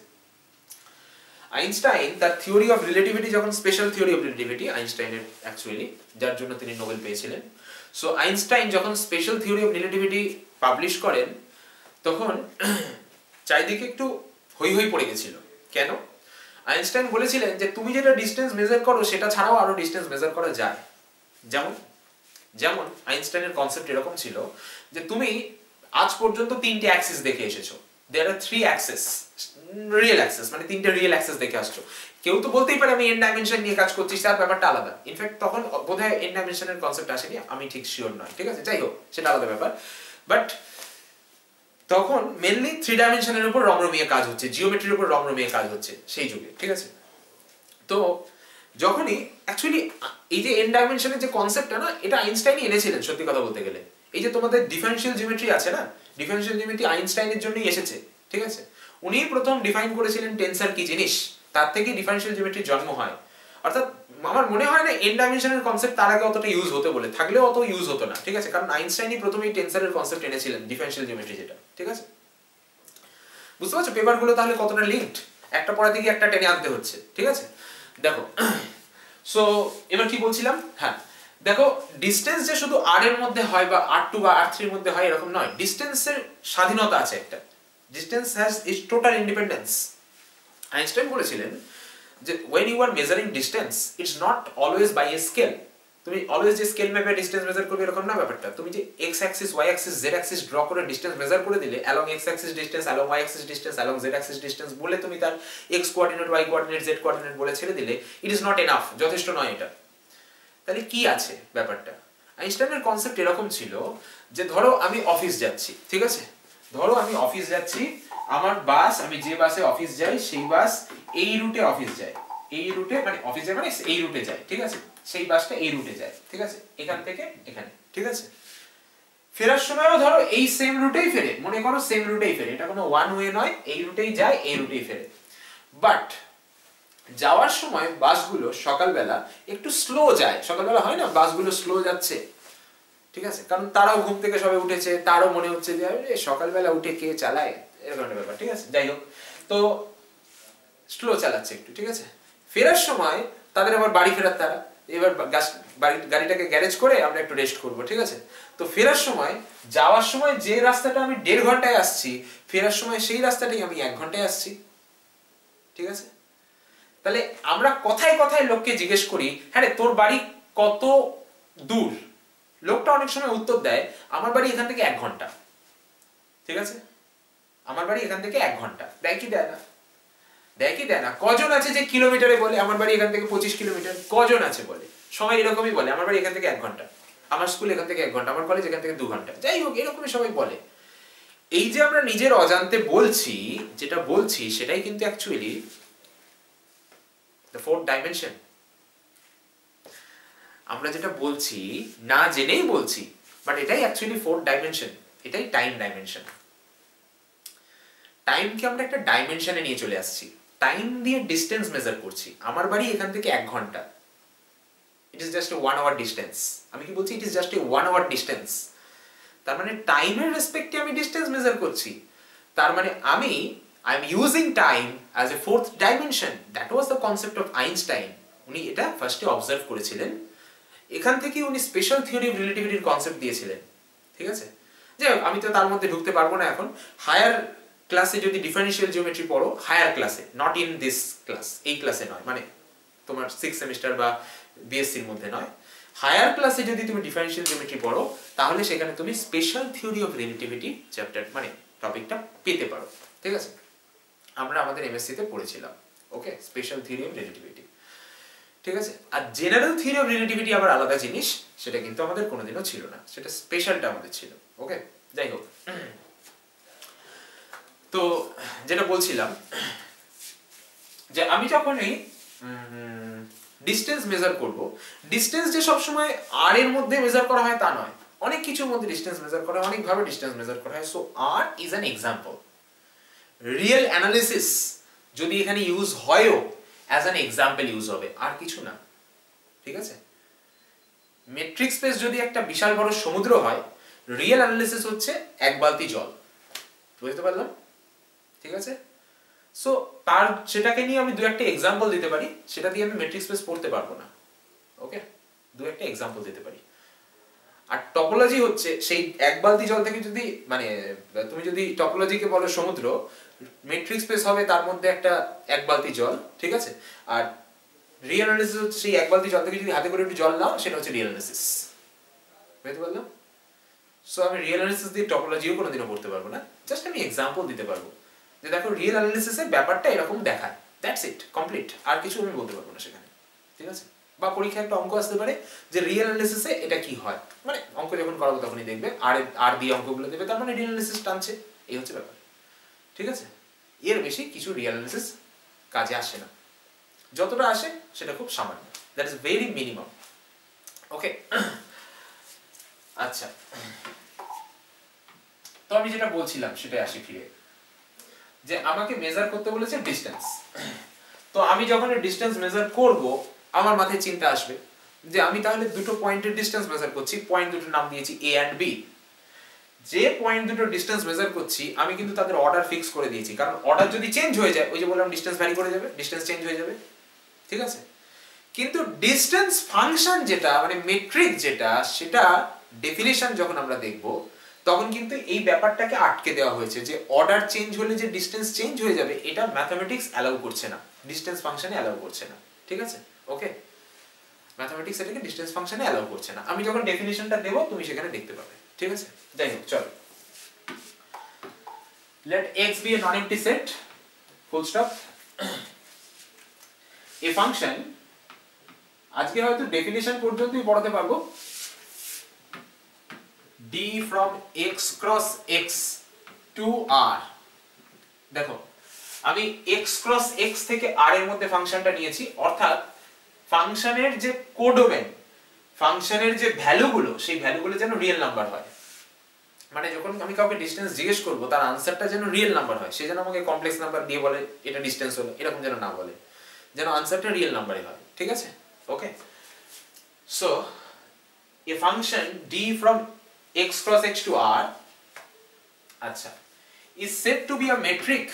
আইনস্টাইন তার থিওরি অফ রিলেটিভিটি, যখন স্পেশাল থিওরি অফ রিলেটিভিটি আইনস্টাইনের অ্যাকচুয়ালি, যার জন্য তিনি নোবেল পেয়েছিলেন, সো আইনস্টাইন যখন special theory of relativity publish করেন তখন চারিদিকে একটু হই হই পড়ে গেছিল। কেন? আইনস্টাইন বলেছিলেন যে তুমি যেটা ডিসটেন্স মেজার করো সেটা ছাড়াও আরো ডিসটেন্স মেজার করা যায়। যেমন আইনস্টাইনের কনসেপ্ট এরকম ছিল যে তুমি আজ পর্যন্ত তিনটে অ্যাক্সিস দেখে এসেছো, দেয়ার আর 3 অ্যাক্সিস, রিয়েল অ্যাক্সিস, মানে তিনটে রিয়েল অ্যাক্সিস দেখে আসছো। কেউ তো বলতেই পারে আমি এন ডাইমেনশন নিয়ে কাজ করছি, তার ব্যাপারটা আলাদা। ইনফ্যাক্ট তখন বোধহয় এন ডাইমেনশনের কনসেপ্ট আসেনি, আমি ঠিক শিওর নয়, ঠিক আছে? যাই হোক, সেটা আলাদা ব্যাপার। বাট তখন মেইনলি 3 ডাইমেনশনের উপর রমরমিয়ে কাজ হচ্ছে, জিওমেট্রির উপর রমরমিয়ে কাজ হচ্ছে সেই যুগে, ঠিক আছে? তো যখনই অ্যাকচুয়ালি এই যে এন ডাইমেনশনের যে কনসেপ্টটা না, এটা আইনস্টাইনই এনেছিলেন সত্যি কথা বলতে গেলে। এই যে তোমাদের ডিফারেনশিয়াল জিওমেট্রি আছে না, ডিফারেনশিয়াল জিওমেট্রি আইনস্টাইনের জন্যই এসেছে, ঠিক আছে। উনিই প্রথম ডিফাইন করেছিলেন টেনসর কি জিনিস, তার থেকেই ডিফারেনশিয়াল জিওমেট্রির জন্ম হয়। অর্থাৎ আমার মনে হয় না এন ডাইমেনশনের কনসেপ্ট তার আগে অতটা ইউজ হতে বলে, থাকলেও অত ইউজ হতো না, ঠিক আছে, কারণ আইনস্টাইনই প্রথম এই টেনসরের কনসেপ্ট এনেছিলেন, ডিফারেনশিয়াল জিওমেট্রি যেটা, ঠিক আছে। বুঝতে পারছো পেপারগুলো তাহলে কতটা লিঙ্কড, একটা পড়া থেকে একটা টেনে আনতে হচ্ছে, ঠিক আছে। দেখো সো এবার কি বলছিলাম, হ্যাঁ দেখো ডিসটেন্স যে শুধু আর এর মধ্যে হয় বা r2 বা r3 এর মধ্যে হয় এরকম নয়, ডিসটেন্সের স্বাধীনতা আছে একটা, distance has is total independence. Einstein বলেছিলেন যে when you are measuring distance it's not always by a scale, তুমি অলওয়েজ যে স্কেল মেপে ডিসটেন্স মেজার করবে এরকম না ব্যাপারটা। তুমি যে X axis Y axis Z axis draw করে ডিসটেন্স মেজার করে দিলে, along X axis distance, along Y axis distance, along Z axis distance বলে তুমি তার X coordinate Y coordinate Z coordinate বলে ছেড়ে দিলে, ইট ইজ নট এনাফ, যথেষ্ট নয় এটা। তাহলে কি আছে ব্যাপারটা, আইনস্টাইনের কনসেপ্ট এরকম ছিল যে ধরো আমি অফিস যাচ্ছি, ঠিক আছে, ধরো আমি অফিস যাচ্ছি, আমার বাস, আমি যে বাসে অফিস যাই সেই বাস এই রুটে অফিস যায়, এই রুটে মানে অফিস যায় মানে এই রুটে যায়, ঠিক আছে, সেই বাসটা এই রুটে যায়, ঠিক আছে, এখান থেকে এখানে, ঠিক আছে। ফেরার সময়ও ধরো এই সেম রুটেই ফেরে, মনে করো সেম রুটেই ফেরে, এটা কোনো ওয়ান ওয়ে নয়, এই রুটেই যায় এই রুটেই ফেরে। বাট যাওয়ার সময় বাসগুলো সকালবেলা একটু স্লো যায়, সকালবেলা হয় না বাসগুলো স্লো যাচ্ছে, ঠিক আছে, কারণ তারাও ঘুম থেকে সবাই উঠেছে, তারও মনে হচ্ছে যে সকালবেলা উঠে কে চালায় এরকম একটা ব্যাপার, ঠিক আছে, যাই হোক, তো স্লো চালাচ্ছে একটু, ঠিক আছে। ফেরার সময় তাদের আবার বাড়ি ফেরার তারা, এবার গাড়িটাকে গ্যারেজ করে আমরা একটু রেস্ট করব, ঠিক আছে। তো ফেরার সময়, যাওয়ার সময় যে রাস্তাটা আমি 1.5 ঘন্টায় আসছি, ফেরার সময় সেই রাস্তাটাই আমি 1 ঘন্টায় আসছি, ঠিক আছে। তাহলে আমরা কথায় কথায় লোককে জিজ্ঞেস করি, হ্যাঁ রে তোর বাড়ি কত দূর, লোকটা অনেক সময় উত্তর দেয় আমার বাড়ি এখান থেকে 1 ঘন্টা, ঠিক আছে, আমার বাড়ি এখান থেকে 1 ঘন্টা, দেয় কি দেয় না, দেয় কি দেয় না। কজন আছে যে কিলোমিটারে বলে আমার বাড়ি এখান থেকে 25 কিলোমিটার, কজন আছে বলে, সবাই এরকমই বলে আমার বাড়ি এখান থেকে 1 ঘন্টা, আমার স্কুল এখান থেকে 1 ঘন্টা, আমার কলেজ এখান থেকে 2 ঘন্টা, যাই হোক এরকমই সবাই বলে। এই যে আমরা নিজের অজান্তে বলছি, যেটা বলছি সেটাই কিন্তু অ্যাকচুয়ালি দ্য ফোর্থ ডাইমেনশন। আমরা যেটা বলছি না জেনেই বলছি, বাট এটাই অ্যাকচুয়ালি ফোর্থ ডাইমেনশন, এটাই টাইম ডাইমেনশন। টাইমকে আমরা একটা ডাইমেনশনে নিয়ে চলে আসছি, টাইম দিয়ে ডিসটেন্স মেজার করছি। আমার বাড়ি এখান থেকে 1 ঘন্টা, it is just a 1 hour distance. আমি কি বলছি, it is just a 1 hour distance. তার মানে টাইমের রেসপেক্টে আমি ডিসটেন্স মেজার করছি, তার মানে আমি I am using time as a fourth dimension. That was the concept of Einstein. উনি এটা ফার্স্টে অবজার্ভ করেছিলেন, এখান থেকে উনি স্পেশাল থিওরি অফ রিলেটিভিটির কনসেপ্ট দিয়েছিলেন, ঠিক আছে। যাই হোক আমি তো তার মধ্যে ঢুকতে পারবো না এখন। হায়ার ক্লাসে যদি ডিফারেনশিয়াল জিওমেট্রি পড়ো, হায়ার ক্লাসে, নট ইন দিস ক্লাস, এই ক্লাসে নয়, মানে তোমার 6 সেমিস্টার বা বিএসসির মধ্যে নয়, হায়ার ক্লাসে যদি তুমি ডিফারেনশিয়াল জিওমেট্রি পড়ো তাহলে সেখানে তুমি special theory of relativity chapter মানে টপিকটা পেতে পারো, ঠিক আছে। আমরা আমাদের এমএসসি তে পড়েছিলাম, ওকে, স্পেশাল থিওরি অফ রিলেটিভিটি, ঠিক আছে। আর জেনারেল থিওরি অফ রিলেটিভিটি আবার আলাদা জিনিস, সেটা কিন্তু আমাদের কোনোদিনও ছিল না, সেটা স্পেশালটা আমাদের ছিল, ওকে। যাই হোক, তো যেটা বলছিলাম যে আমি যখনই ডিসটেন্স মেজার করব, ডিসটেন্স যে সবসময় আর এর মধ্যে মেজার করা হয় তা নয়, অনেক কিছুর মধ্যে ডিসটেন্স মেজার করা হয়, অনেকভাবে ডিসটেন্স মেজার করা হয়। So R is an example. Real analysis যদি এখানে ইউজ হয়ও অ্যাজ অ্যান এক্সাম্পল ইউজ হবে, আর কিছু না, ঠিক আছে। মেট্রিক স্পেস যদি একটা বিশাল বড় সমুদ্র হয়, রিয়েল অ্যানালিসিস হচ্ছে 1 বালতি জল, বুঝতে পারলাম, ঠিক আছে। সো তার সেটাকে নিয়ে আমি 2-1টা এক্সাম্পল দিতে পারি, সেটা দিয়ে আমি মেট্রিক স্পেস পড়তে পারবো না, ওকে, 2-1টা এক্সাম্পল দিতে পারি। আর টপোলজি হচ্ছে সেই 1 বালতি জল থেকে যদি মানে তুমি যদি টপোলজিকে বলো সমুদ্র, মেট্রিক স্পেস হবে তার মধ্যে একটা 1 বালতি জল, ঠিক আছে। আর রিয়েল অ্যানালিসিস হচ্ছে সেই 1 বালতি জল থেকে যদি হাতে করে একটু জল নাও, সেটা হচ্ছে রিয়েল অ্যানালিসিস, বুঝতে পারলাম। সো আমি রিয়েল অ্যানালিসিস দিয়ে টপোলজিও কোনোদিনও পড়তে পারবো না, জাস্ট আমি এক্সাম্পল দিতে পারবো যে দেখো রিয়েল অ্যানালিসিসের ব্যাপারটা এরকম দেখায়, দ্যাটস ইট, কমপ্লিট। আর কিছু আমি বলতে পারবো না সেখানে, ঠিক আছে। বা পরীক্ষায় একটা অঙ্ক আসতে পারে যে রিয়েল অ্যানালিসিসে এটা কি হয়, মানে অঙ্ক যখন করাবো তখনই দেখবে আর দিয়ে অঙ্কগুলো দেবে, তার মানে রিয়েল অ্যানালিসিস টানছে, এই হচ্ছে ব্যাপার, ঠিক আছে। এর বেশি কিছু রিয়েল অ্যানালিসিস কাজে আসে না। যতটা আসে সেটা খুব সামান্য, দ্যাট ইজ ভেরি মিনিমাম। ওকে, আচ্ছা, তো আমি যেটা বলছিলাম সেটা আসি ফিরে, যে আমাকে মেজার করতে বলেছে ডিসটেন্স। তো আমি যখন ডিসটেন্স মেজার করব আমার মাথায় চিন্তা আসবে যে আমি তাহলে দুটো পয়েন্টের ডিসটেন্স মেজার করছি, পয়েন্ট দুটো নাম দিয়েছি এ অ্যান্ড বি। যে পয়েন্ট দুটো ডিসটেন্স মেজার করছি আমি কিন্তু তাদের অর্ডার ফিক্স করে দিয়েছি, কারণ অর্ডার যদি চেঞ্জ হয়ে যায়, ওই যে বললাম ডিসটেন্স ভ্যারি করে যাবে, ডিসটেন্স চেঞ্জ হয়ে যাবে, ঠিক আছে। কিন্তু ডিসটেন্স ফাংশন যেটা মানে মেট্রিক যেটা, সেটা ডেফিনিশন যখন আমরা দেখব তখন কিন্তু এই ব্যাপারটাকে আটকে দেওয়া হয়েছে যে অর্ডার চেঞ্জ হলে যে ডিসটেন্স চেঞ্জ হয়ে যাবে, এটা ম্যাথমেটিক্স অ্যালাউ করছে না, ডিসটেন্স ফাংশনে অ্যালাউ করছে না, ঠিক আছে। ওকে, ম্যাথমেটিক্স এটাকে ডিসটেন্স ফাংশনে অ্যালাউ করছে না। আমি যখন ডেফিনিশনটা দেব তুমি সেখানে দেখতে পাবে, ঠিক আছে। যাই হোক, চলো, let x be a non-empty set, full stop. a function, আজকে হয়তো ডেফিনিশন পর্যন্তই পড়াতে পারবো, d from x cross x to r। দেখো আমি x cross x থেকে r এর মধ্যে ফাংশনটা নিয়েছি, অর্থাৎ ফাংশনের যে কোডোমেন, ফাংশনের যে ভ্যালুগুলো, সেই ভ্যালুগুলো যেন রিয়েল নাম্বার হয়। মানে যখন আমি কাউকে ডিসটেন্স জিজ্ঞেস করব তার আনসারটা যেন রিয়েল নাম্বার হয়, সে যেন আমাকে কমপ্লেক্স নাম্বার দিয়ে বলে এটা ডিসটেন্স হলো, এরকম যেন না বলে, যেন আনসারটা রিয়েল নাম্বারই হয়, ঠিক আছে। Okay, so a function d from x cross x to r, আচ্ছা, is said to be a metric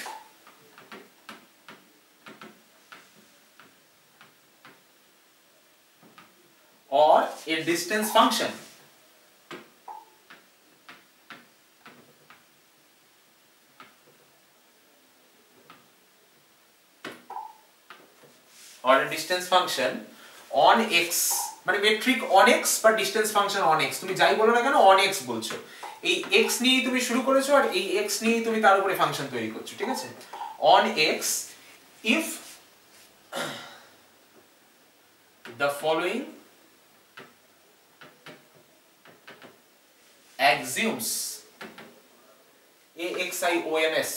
or a distance function or a distance function on x, মানে মেট্রিক on x বা distance function on x, তুমি যাই বলো না কেন on x বলছো, এই x নিয়ে তুমি শুরু করেছো আর এই x নিয়ে তুমি তার উপরে ফাংশন তৈরি করছো, ঠিক আছে। on x if the following axioms, axioms,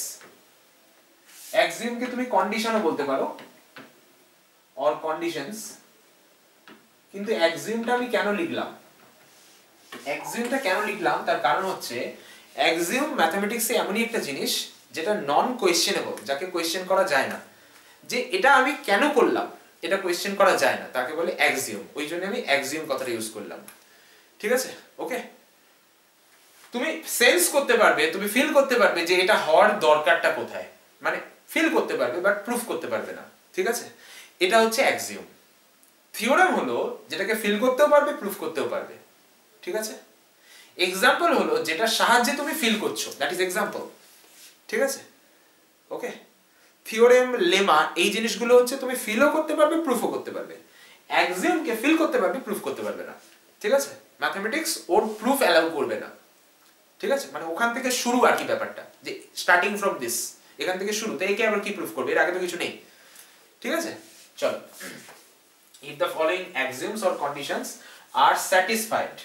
axiom কে তুমি কন্ডিশনও বলতে পারো or conditions, কিন্তু axiomটা আমি কেন লিখলাম, axiomটা কেন লিখলাম তার কারণ হচ্ছে axiom ম্যাথমেটিক্সে এমনই একটা জিনিস যেটা নন কোয়েশ্চেনেবল, যাকে কোয়েশ্চেন করা যায় না, যে এটা আমি কেন করলাম এটা কোয়েশ্চেন করা যায় না, তাকে বলে axiom। ওই জন্য আমি axiom কথাটা ইউজ করলাম, ঠিক আছে। ওকে, তুমি সেন্স করতে পারবে, তুমি ফিল করতে পারবে যে এটা হওয়ার দরকারটা কোথায়, মানে ফিল করতে পারবে বাট প্রুফ করতে পারবে না, ঠিক আছে। এটা হচ্ছে অ্যাক্সিওম। থিওরেম হলো যেটাকে ফিল করতেও পারবে, প্রুফ করতেও পারবে, ঠিক আছে। এক্সাম্পল হলো যেটা সাহায্যে তুমি ফিল করছো, দ্যাট ইজ এক্সাম্পল, ঠিক আছে। ওকে, থিওরেম, লেমা, এই জিনিসগুলো হচ্ছে তুমি ফিলও করতে পারবে, প্রুফও করতে পারবে। অ্যাক্সিওমকে ফিল করতে পারবে, প্রুফ করতে পারবে না, ঠিক আছে। ম্যাথমেটিক্স ওর প্রুফ অ্যালাউ করবে না, ঠিক আছে। মানে ওখান থেকে শুরু আর কি ব্যাপারটা, যে স্টার্টিং ফ্রম দিস, এখান থেকে শুরু, তো একে আবার কি প্রুফ করবে, এর আগে তো কিছু নেই, ঠিক আছে। চলো, if the following axioms or conditions are satisfied,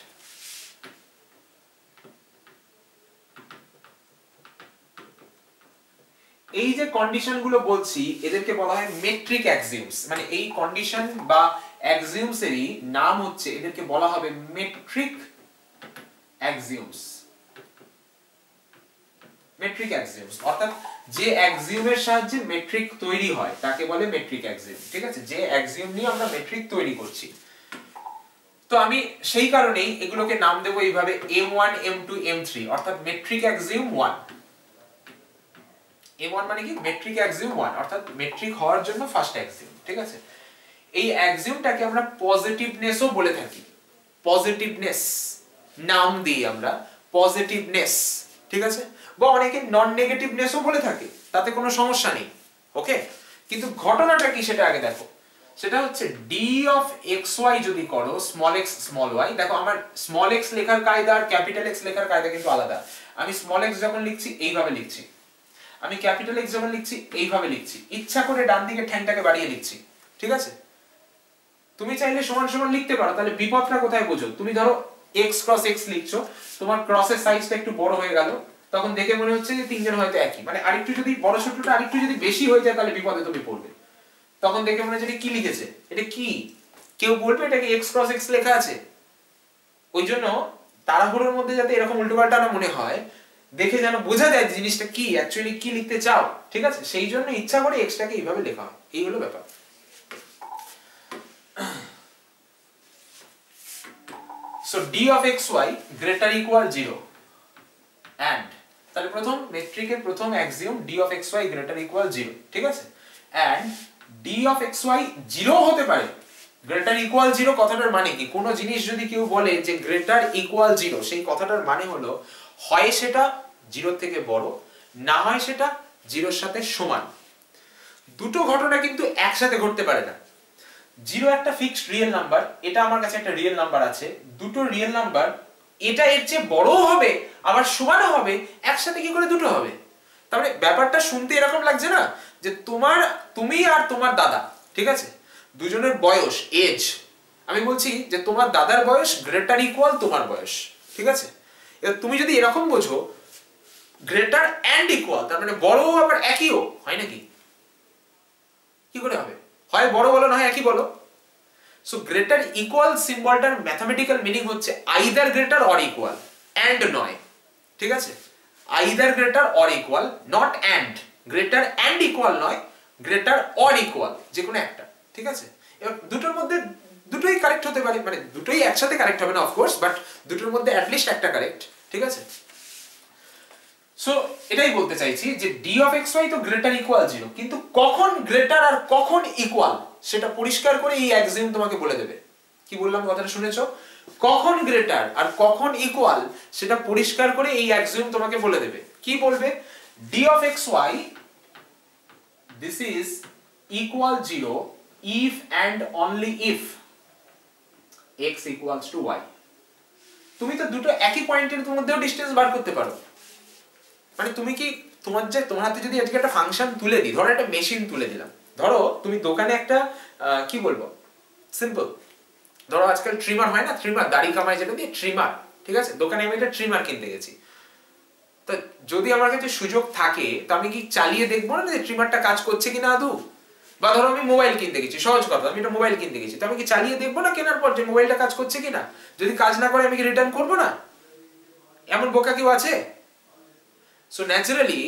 এই যে কন্ডিশন গুলো বলছি এদেরকে বলা হয় মেট্রিক অ্যাক্সিওমস, মানে এই কন্ডিশন বা অ্যাক্সিওমস এরই নাম হচ্ছে, এদেরকে বলা হবে মেট্রিক অ্যাক্সিওমস। মেট্রিক অ্যাক্সিওমস অর্থাৎ যে অ্যাক্সিওমের সাহায্যে মেট্রিক তৈরি হয় তাকে বলে মেট্রিক অ্যাক্সিওম, ঠিক আছে। যে অ্যাক্সিওম নিয়ে আমরা মেট্রিক তৈরি করছি, তো আমি সেই কারণেই এগুলোকে নাম দেব এইভাবে m1 m2 m3, অর্থাৎ মেট্রিক অ্যাক্সিওম 1। m1 মানে কি, মেট্রিক অ্যাক্সিওম 1, অর্থাৎ মেট্রিক হওয়ার জন্য ফার্স্ট অ্যাক্সিওম, ঠিক আছে। এই অ্যাক্সিওমটাকে আমরা পজিটিভনেসও বলে থাকি, পজিটিভনেস নাম দিই আমরা পজিটিভনেস, ঠিক আছে। বা অনেকে নন নেগেটিভনেসও বলে থাকে, তাতে কোনো সমস্যা নেই, ওকে। কিন্তু ঘটনাটা কি সেটা আগে দেখো, সেটা হচ্ছে d of xy যদি করো স্মল x স্মল y, দেখো আমার স্মল x লেখার কায়দা আর ক্যাপিটাল x লেখার কায়দা কিন্তু আলাদা। আমি স্মল x যখন লিখছি এইভাবে লিখছি, আমি ক্যাপিটাল X যখন লিখছি এইভাবে লিখছি, ইচ্ছা করে ডান দিকে ঠ্যাংটাকে বাড়িয়ে লিখছি, ঠিক আছে। তুমি চাইলে সমান সমান লিখতে পারো, তাহলে বিপদটা কোথায় বোঝো, তুমি ধরো x ক্রস x লিখছো, তোমার ক্রসের সাইজটা একটু বড় হয়ে গেল, তখন দেখে মনে হচ্ছে যে তিনজন হয়তো একই, মানে আরেকটু যদি বড় ছোটটা আরেকটু যদি বেশি হয়ে যায় তাহলে বিপদে তুমি পড়বে, তখন দেখে মনে হচ্ছে কি লিখেছে, এটা কি, কেউ বলবে এটাকে x ক্রস x লেখা আছে। ওই জন্য তাড়াহুড়োর মধ্যে যাতে এরকম উল্টোপাল্টা না মনে হয়, দেখে যেন বোঝা যায় জিনিসটা কি, অ্যাকচুয়ালি কি লিখতে চাও, ঠিক আছে, সেই জন্য ইচ্ছা করে x টাকে এইভাবে লেখা হয়। এই হলো ব্যাপার। So d of xy greater equal 0 and তাহলে প্রথম মেট্রিকের প্রথম axiom d of xy greater equal 0, ঠিক আছে, and d of xy 0 হতে পারে। greater equal 0 কথাটার মানে কি, কোন জিনিস যদি কেউ বলে যে greater equal 0, সেই কথাটার মানে হলো হয় সেটা 0 থেকে বড়, না হয় সেটা 0 এর সাথে সমান। দুটো ঘটনা কিন্তু একসাথে ঘটতে পারে না। 0 একটা ফিক্সড রিয়েল নাম্বার, এটা আমার কাছে একটা রিয়েল নাম্বার আছে, দুটো রিয়েল নাম্বার, এটা এর চেয়ে বড়ও হবে আবার সমানও হবে, একসাথে কি করে দুটো হবে? তাহলে ব্যাপারটা শুনতে এরকম লাগছে না যে তুমি আর তোমার দাদা, ঠিক আছে, দুজনের বয়স এজ, আমি বলছি যে তোমার দাদার বয়স গ্রেটার ইকুয়াল তোমার বয়স, ঠিক আছে, এবার তুমি যদি এরকম বোঝো গ্রেটার এন্ড ইকুয়াল, তার মানে বড় আবার একইও হয় নাকি? কি করে হবে? হয় বড় বলো না হয় একই বলো। সো গ্রেটার ইকুয়াল সিম্বলটার ম্যাথমেটিক্যাল মিনিং হচ্ছে either greater or equal, and নয়, ঠিক আছে, either greater or equal, not and. Greater and equal নয়, গ্রেটার অর ইকুয়াল, যে কোনো একটা, ঠিক আছে। এবার দুটোর মধ্যে দুটোই কারেক্ট হতে পারে, মানে দুটোই একসাথে কারেক্ট হবে না অফকোর্স, বাট দুটোর মধ্যে অ্যাট লিস্ট একটা কারেক্ট, ঠিক আছে। সো এটাই বলতে চাইছি যে d of xy তো গ্রেটার ইকুয়াল 0, কিন্তু কখন গ্রেটার আর কখন ইকুয়াল সেটা পরিষ্কার করে এই অ্যাক্সিওম তোমাকে বলে দেবে। কি বললাম কথাটা শুনেছো? কখন গ্রেটার আর কখন ইকুয়াল সেটা পরিষ্কার করে এই অ্যাক্সিওম তোমাকে বলে দেবে। কি বলবে? d of xy this is equal 0 if and only if x equals to y। তুমি তো দুটো একই পয়েন্টের মধ্যেও ডিসটেন্স বার করতে পারো। মানে তুমি কি তোমার হাতে যদি আজকে একটা ফাংশন তুলে দিই, ধরো একটা মেশিন তুলে দিলাম, ধরো তুমি দোকানে একটা কি বলবো সিম্পল, ধরো আজকাল ট্রিমার হয় না, ট্রিমার দাড়ি কামায় যেটা দিয়ে ট্রিমার, ঠিক আছে, দোকানে আমি একটা ট্রিমার কিনতে গেছি, তো যদি আমার কাছে সুযোগ থাকে তো আমি কি চালিয়ে দেখবো না যে ট্রিমারটা কাজ করছে কিনা আদৌ? বা ধরো আমি মোবাইল কিনতে গেছি, সহজ কথা, আমি একটা মোবাইল কিনতে গেছি, তো আমি কি চালিয়ে দেখবো না কেনার পর যে মোবাইলটা কাজ করছে কিনা? যদি কাজ না করে আমি কি রিটার্ন করবো না? এমন বোকা কেউ আছে? সো ন্যাচারালি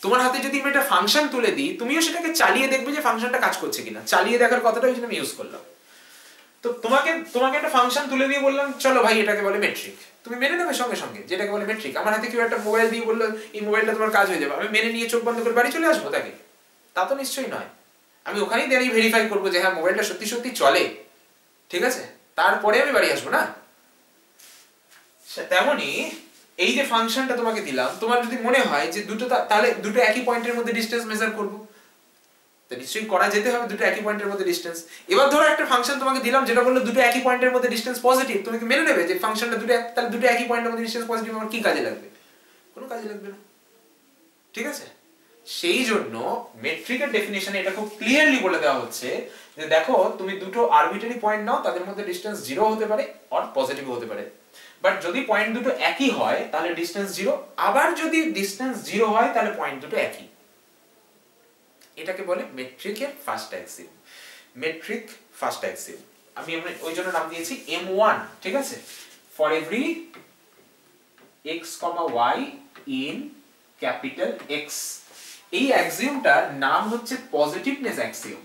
তোমার হাতে যদি আমি একটা ফাংশন তুলে দিই, তুমিও সেটাকে চালিয়ে দেখবে যে ফাংশনটা কাজ করছে কিনা। চালিয়ে দেখার কথাটা ওই জন্য আমি ইউজ করলাম। তো তোমাকে একটা ফাংশন তুলে দিয়ে বললাম চলো ভাই এটাকে বলে মেট্রিক, তুমি মেনে নেবে সঙ্গে সঙ্গে যেটাকে বলে মেট্রিক। আমার হাতে কেউ একটা মোবাইল দিয়ে বললো এই মোবাইলটা তোমার কাজ হয়ে যাবে, আমি মেনে নিয়ে চোখ বন্ধ করে বাড়ি চলে আসবো তাকে? তা তো নিশ্চয়ই নয়। আমি ওখানেই দাঁড়িয়ে ভেরিফাই করবো যে হ্যাঁ মোবাইলটা সত্যি সত্যি চলে, ঠিক আছে, তারপরে আমি বাড়ি আসবো না? তেমনি এই যে ফাংশনটা তোমাকে দিলাম, তোমার যদি মনে হয় যে তাহলে দুটো একই পয়েন্টের মধ্যে ডিসটেন্স মেজার করব, তো নিশ্চয়ই করা যেতে হবে দুটো একই পয়েন্টের মধ্যে ডিসটেন্স। এবার ধরো একটা ফাংশন তোমাকে দিলাম যেটা বললো দুটো একই পয়েন্টের মধ্যে ডিসটেন্স পজিটিভ, তুমি কি মেনে নেবে যে ফাংশনটা তাহলে দুটো একই পয়েন্টের মধ্যে ডিসটেন্স পজিটিভ? আমার কি কাজে লাগবে? কোনো কাজে লাগবে না, ঠিক আছে। সেই জন্য মেট্রিকের ডেফিনিশনে এটা খুব ক্লিয়ারলি বলে দেওয়া হচ্ছে যে দেখো তুমি দুটো আরবিটারি পয়েন্ট নাও, তাদের মধ্যে ডিসটেন্স 0 হতে পারে আর পজিটিভ হতে পারে, বাট যদি পয়েন্ট দুটো একই হয় তাহলে ডিসটেন্স 0, আবার যদি ডিসটেন্স 0 হয় তাহলে পয়েন্ট দুটো একই। এটাকে বলে মেট্রিকের first axiom. Metric first axiom আমি ওই জন্য নাম দিয়েছি M1, ঠিক আছে, for every x, y in capital X। এই অ্যাক্সিওমটার নাম হচ্ছে পজিটিভনেস অ্যাক্সিওম।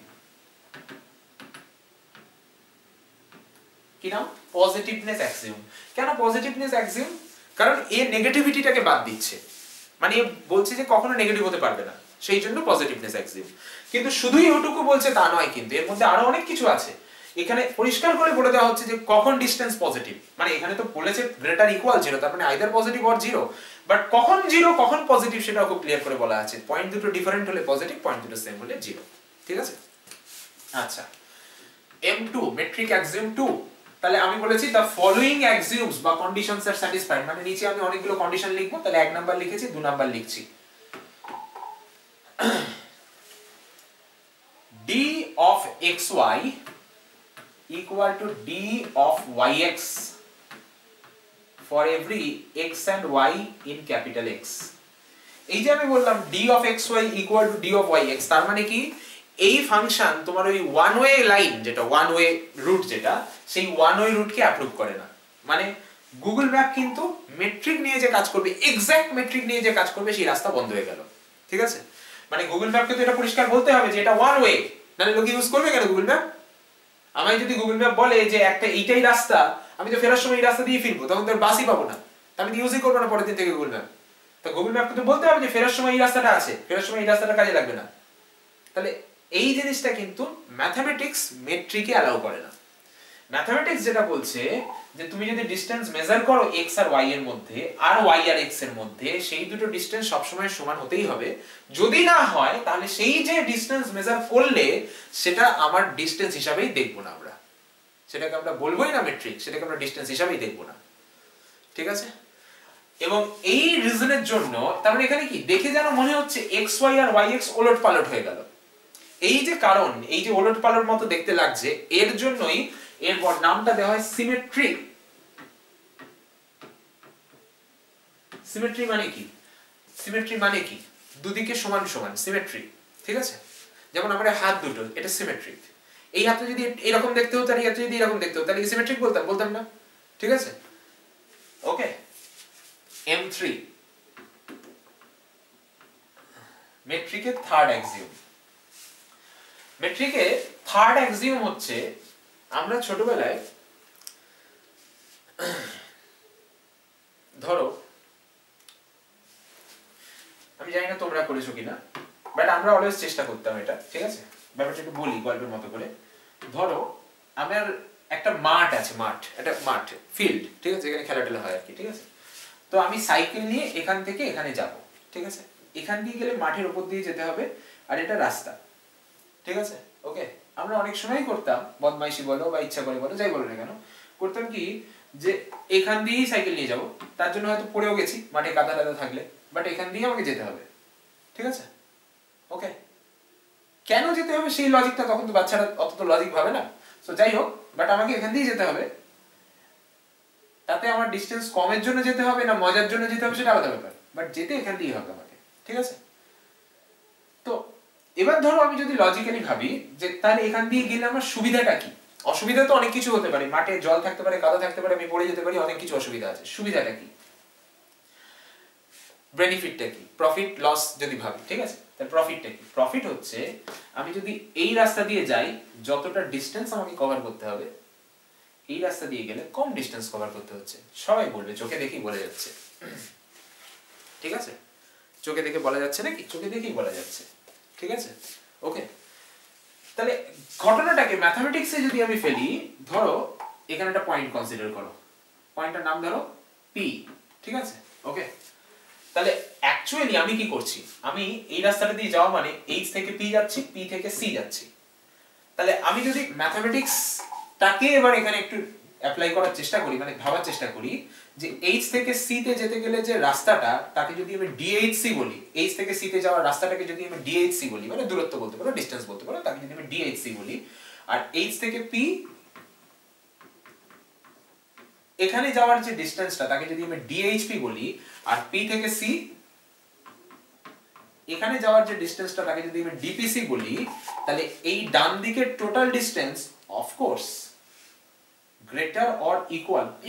কি নাম? Positiveness axiom. কেন পজিটিভনেস অ্যাক্সিওম? কারণ এ নেগেটিভিটিটাকে বাদ দিচ্ছে, মানে বলছে যে কখনো নেগেটিভ হতে পারবে না, সেই জন্য পজিটিভনেস অ্যাক্সিওম। কিন্তু শুধুই ওটুকু বলছে তা নয়, কিন্তু এর মধ্যে আরো অনেক কিছু আছে। এখানে পরিষ্কার করে বলে দেওয়া হচ্ছে যে কখন ডিসটেন্স পজিটিভ, মানে এখানে তো বলেছে গ্রেটার ইকুয়াল 0, তার মানে আইদার পজিটিভ অর 0, বাট কখন 0 কখন পজিটিভ সেটাও খুব ক্লিয়ার করে বলা আছে। পয়েন্ট দুটো ডিফারেন্ট হলে পজিটিভ, পয়েন্ট দুটো সেম হলে 0, ঠিক আছে। আচ্ছা, M2 মেট্রিক অ্যাক্সিওম 2। তাহলে আমি বলেছি দ্য ফলোইং অ্যাক্সিওমস বা কন্ডিশনস আর স্যাটিসফাইড, মানে নিচে আমি অনেকগুলো কন্ডিশন লিখবো, তাহলে 1 নাম্বার লিখেছি, 2 নাম্বার লিখছি। d of xy equal to d of yx for every x and y in capital X। এই যে আমি বললাম d of xy equal to d of yx, তার মানে কি এই ফাংশন তোমার ওই ওয়ান ওয়ে লাইন যেটা ওয়ান ওয়ে রুট যেটা সেই ওয়ান ওয়ে রুটকে অ্যাপ্রুভ করে না। মানে গুগল ম্যাপ কিন্তু মেট্রিক নিয়ে যে কাজ করবে, এক্সাক্ট মেট্রিক নিয়ে যে কাজ করবে সেই রাস্তা বন্ধ হয়ে গেল। ঠিক আছে, মানে গুগল ম্যাপকে তো এটা পরিষ্কার বলতে হবে যে এটা ওয়ান ওয়ে, নাহলে লোকে ইউজ করবে কেন গুগল ম্যাপ? আমায় যদি গুগল ম্যাপ বলে যে একটা এইটাই রাস্তা, আমি তো ফেরার সময় এই রাস্তা দিয়ে ফিরবো, তখন তো বাসই পাবো না, আমি তো ইউজই করবো না পরের দিন থেকে গুগল ম্যাপ। তো গুগল ম্যাপকে তো বলতে হবে যে ফেরার সময় এই রাস্তাটা আছে, ফেরার সময় এই রাস্তাটা কাজে লাগবে না। তাহলে এই জিনিসটা কিন্তু ম্যাথমেটিক্স মেট্রিকে অ্যালাউ করে না। ম্যাথমেটিক্স যেটা বলছে যে তুমি যদি ডিসটেন্স মেজার করো x আর y এর মধ্যে আর y আর x এর মধ্যে, সেই দুটো ডিসটেন্স সবসময় সমান হতেই হবে। যদি না হয় তাহলে সেই যে ডিসটেন্স মেজার করলে সেটা আমার ডিসটেন্স হিসাবেই দেখব না আমরা, সেটাকে আমরা বলবোই না মেট্রিক, সেটাকে আমরা ডিসটেন্স হিসাবেই দেখব না। ঠিক আছে, এবং এই রিজনের জন্য তার মানে এখানে কি দেখে যেন মনে হচ্ছে xy আর yx ওলট পালট হয়ে গেল। এই যে কারণ, এই যে ওলট পালট মতো দেখতে লাগছে, এর জন্যই এরপর নামটা দেওয়া হয় সিমেট্রি। সিমেট্রি মানে কি? সিমেট্রি মানে কি? দুদিকে সমান সমান, সিমেট্রি। ঠিক আছে, যেমন আমার হাত দুটো, এটা সিমেট্রিক। এই হাতটা যদি এরকম দেখতে হতো আর এই হাতটা যদি এরকম দেখতে হতো তাহলে কি সিমেট্রিক বলতাম? বলতাম না। ঠিক আছে, ওকে। M3 মেট্রিকের থার্ড অ্যাক্সিওম। মেট্রিকের থার্ড অ্যাক্সিওম হচ্ছে, আমরা ছোটবেলায় ধরো, আমি জানি না তোমরা করেছো কিনা, বাট আমরা অলওয়েজ চেষ্টা করতাম এটা। ঠিক আছে, ব্যাপারটা একটু বলি গল্পের মতো করে। ধরো আমার একটা মাঠ আছে, একটা মাঠ, ফিল্ড। ঠিক আছে, এখানে খেলা টেলা হয় আর কি। ঠিক আছে, তো আমি সাইকেল নিয়ে এখান থেকে এখানে যাব। ঠিক আছে, এখান দিয়ে গেলে মাঠের উপর দিয়ে যেতে হবে, আর এটা রাস্তা। ঠিক আছে, ওকে। আমরা অনেক সময় করতাম, বদমাইশি বলো বা ইচ্ছা করে বলো, যাই বলো না কেন, করতাম কি যে এখান দিয়েই সাইকেল নিয়ে যাব। তার জন্য হয়তো পড়েও গেছি মাঠে কাদা টাদা থাকলে, বাট এখান দিয়ে আমাকে যেতে হবে। ঠিক আছে, ওকে। কেন যেতে হবে সেই লজিকটা তখন তো বাচ্চারা অত তো লজিক ভাবে না। সো যাই হোক, বাট আমাকে এখান দিয়ে যেতে হবে। তাতে আমার ডিসটেন্স কমের জন্য যেতে হবে না মজার জন্য যেতে হবে সেটা আলাদা ব্যাপার, বাট যেতে এখান দিয়েই হবে আমাকে। ঠিক আছে, তো এবার ধরো আমি যদি লজিক্যালি ভাবি যে তাহলে এখান দিয়ে গেলে আমার সুবিধাটা কি? অসুবিধা তো অনেক কিছু হতে পারে, মাঠে জল থাকতে পারে, কাদা থাকতে পারে, আমি পড়ে যেতে পারি, অনেক কিছু অসুবিধা আছে। সুবিধাটা কি? বেনিফিটটা কি? প্রফিট লস যদি ভাবি, ঠিক আছে, তাহলে প্রফিটটা কি? প্রফিট হচ্ছে আমি যদি এই রাস্তা দিয়ে যাই, যতটা ডিসটেন্স আমাকে কভার করতে হবে এই রাস্তা দিয়ে গেলে কম ডিসটেন্স কভার করতে হচ্ছে। সবাই বলবে, চোখে দেখেই বলা যাচ্ছে। ঠিক আছে, চোখে দেখে বলা যাচ্ছে নাকি? চোখে দেখেই বলা যাচ্ছে। ঠিক আছে, ওকে। তাহলে ঘটনাটাকে ম্যাথমেটিক্সে যদি আমি ফেলি, ধরো এখানে একটা পয়েন্ট কনসিডার করো, পয়েন্টটার নাম ধরো পি। ঠিক আছে, ওকে। তাহলে অ্যাকচুয়ালি আমি কি করছি? আমি এই রাস্তাটা দিয়ে যাওয়া মানে এইচ থেকে পি যাচ্ছি, পি থেকে সি যাচ্ছি। তাহলে আমি যদি ম্যাথমেটিক্সটাকে এবার এখানে একটু অ্যাপ্লাই করার চেষ্টা করি, মানে ভাবার চেষ্টা করি যে এইচ থেকে সি তে যেতে গেলে যে রাস্তাটা, তাকে যদি আমি ডিএইচসি বলি, এইচ থেকে সি তে যাওয়ার রাস্তাটাকে যদি আমি ডিএইচসি বলি, মানে দূরত্ব বলতে পারো, ডিসটেন্স বলতে পারো, তাকে যদি আমি ডিএইচসি বলি, আর এইচ থেকে পি এখানে যাওয়ার যে ডিসটেন্সটা তাকে যদি আমি ডিএইচপি বলি, আর পি থেকে সি এখানে যাওয়ার যে ডিসটেন্সটা তাকে যদি আমি ডিপিসি বলি, তাহলে এই ডান দিকের total distance of course greater or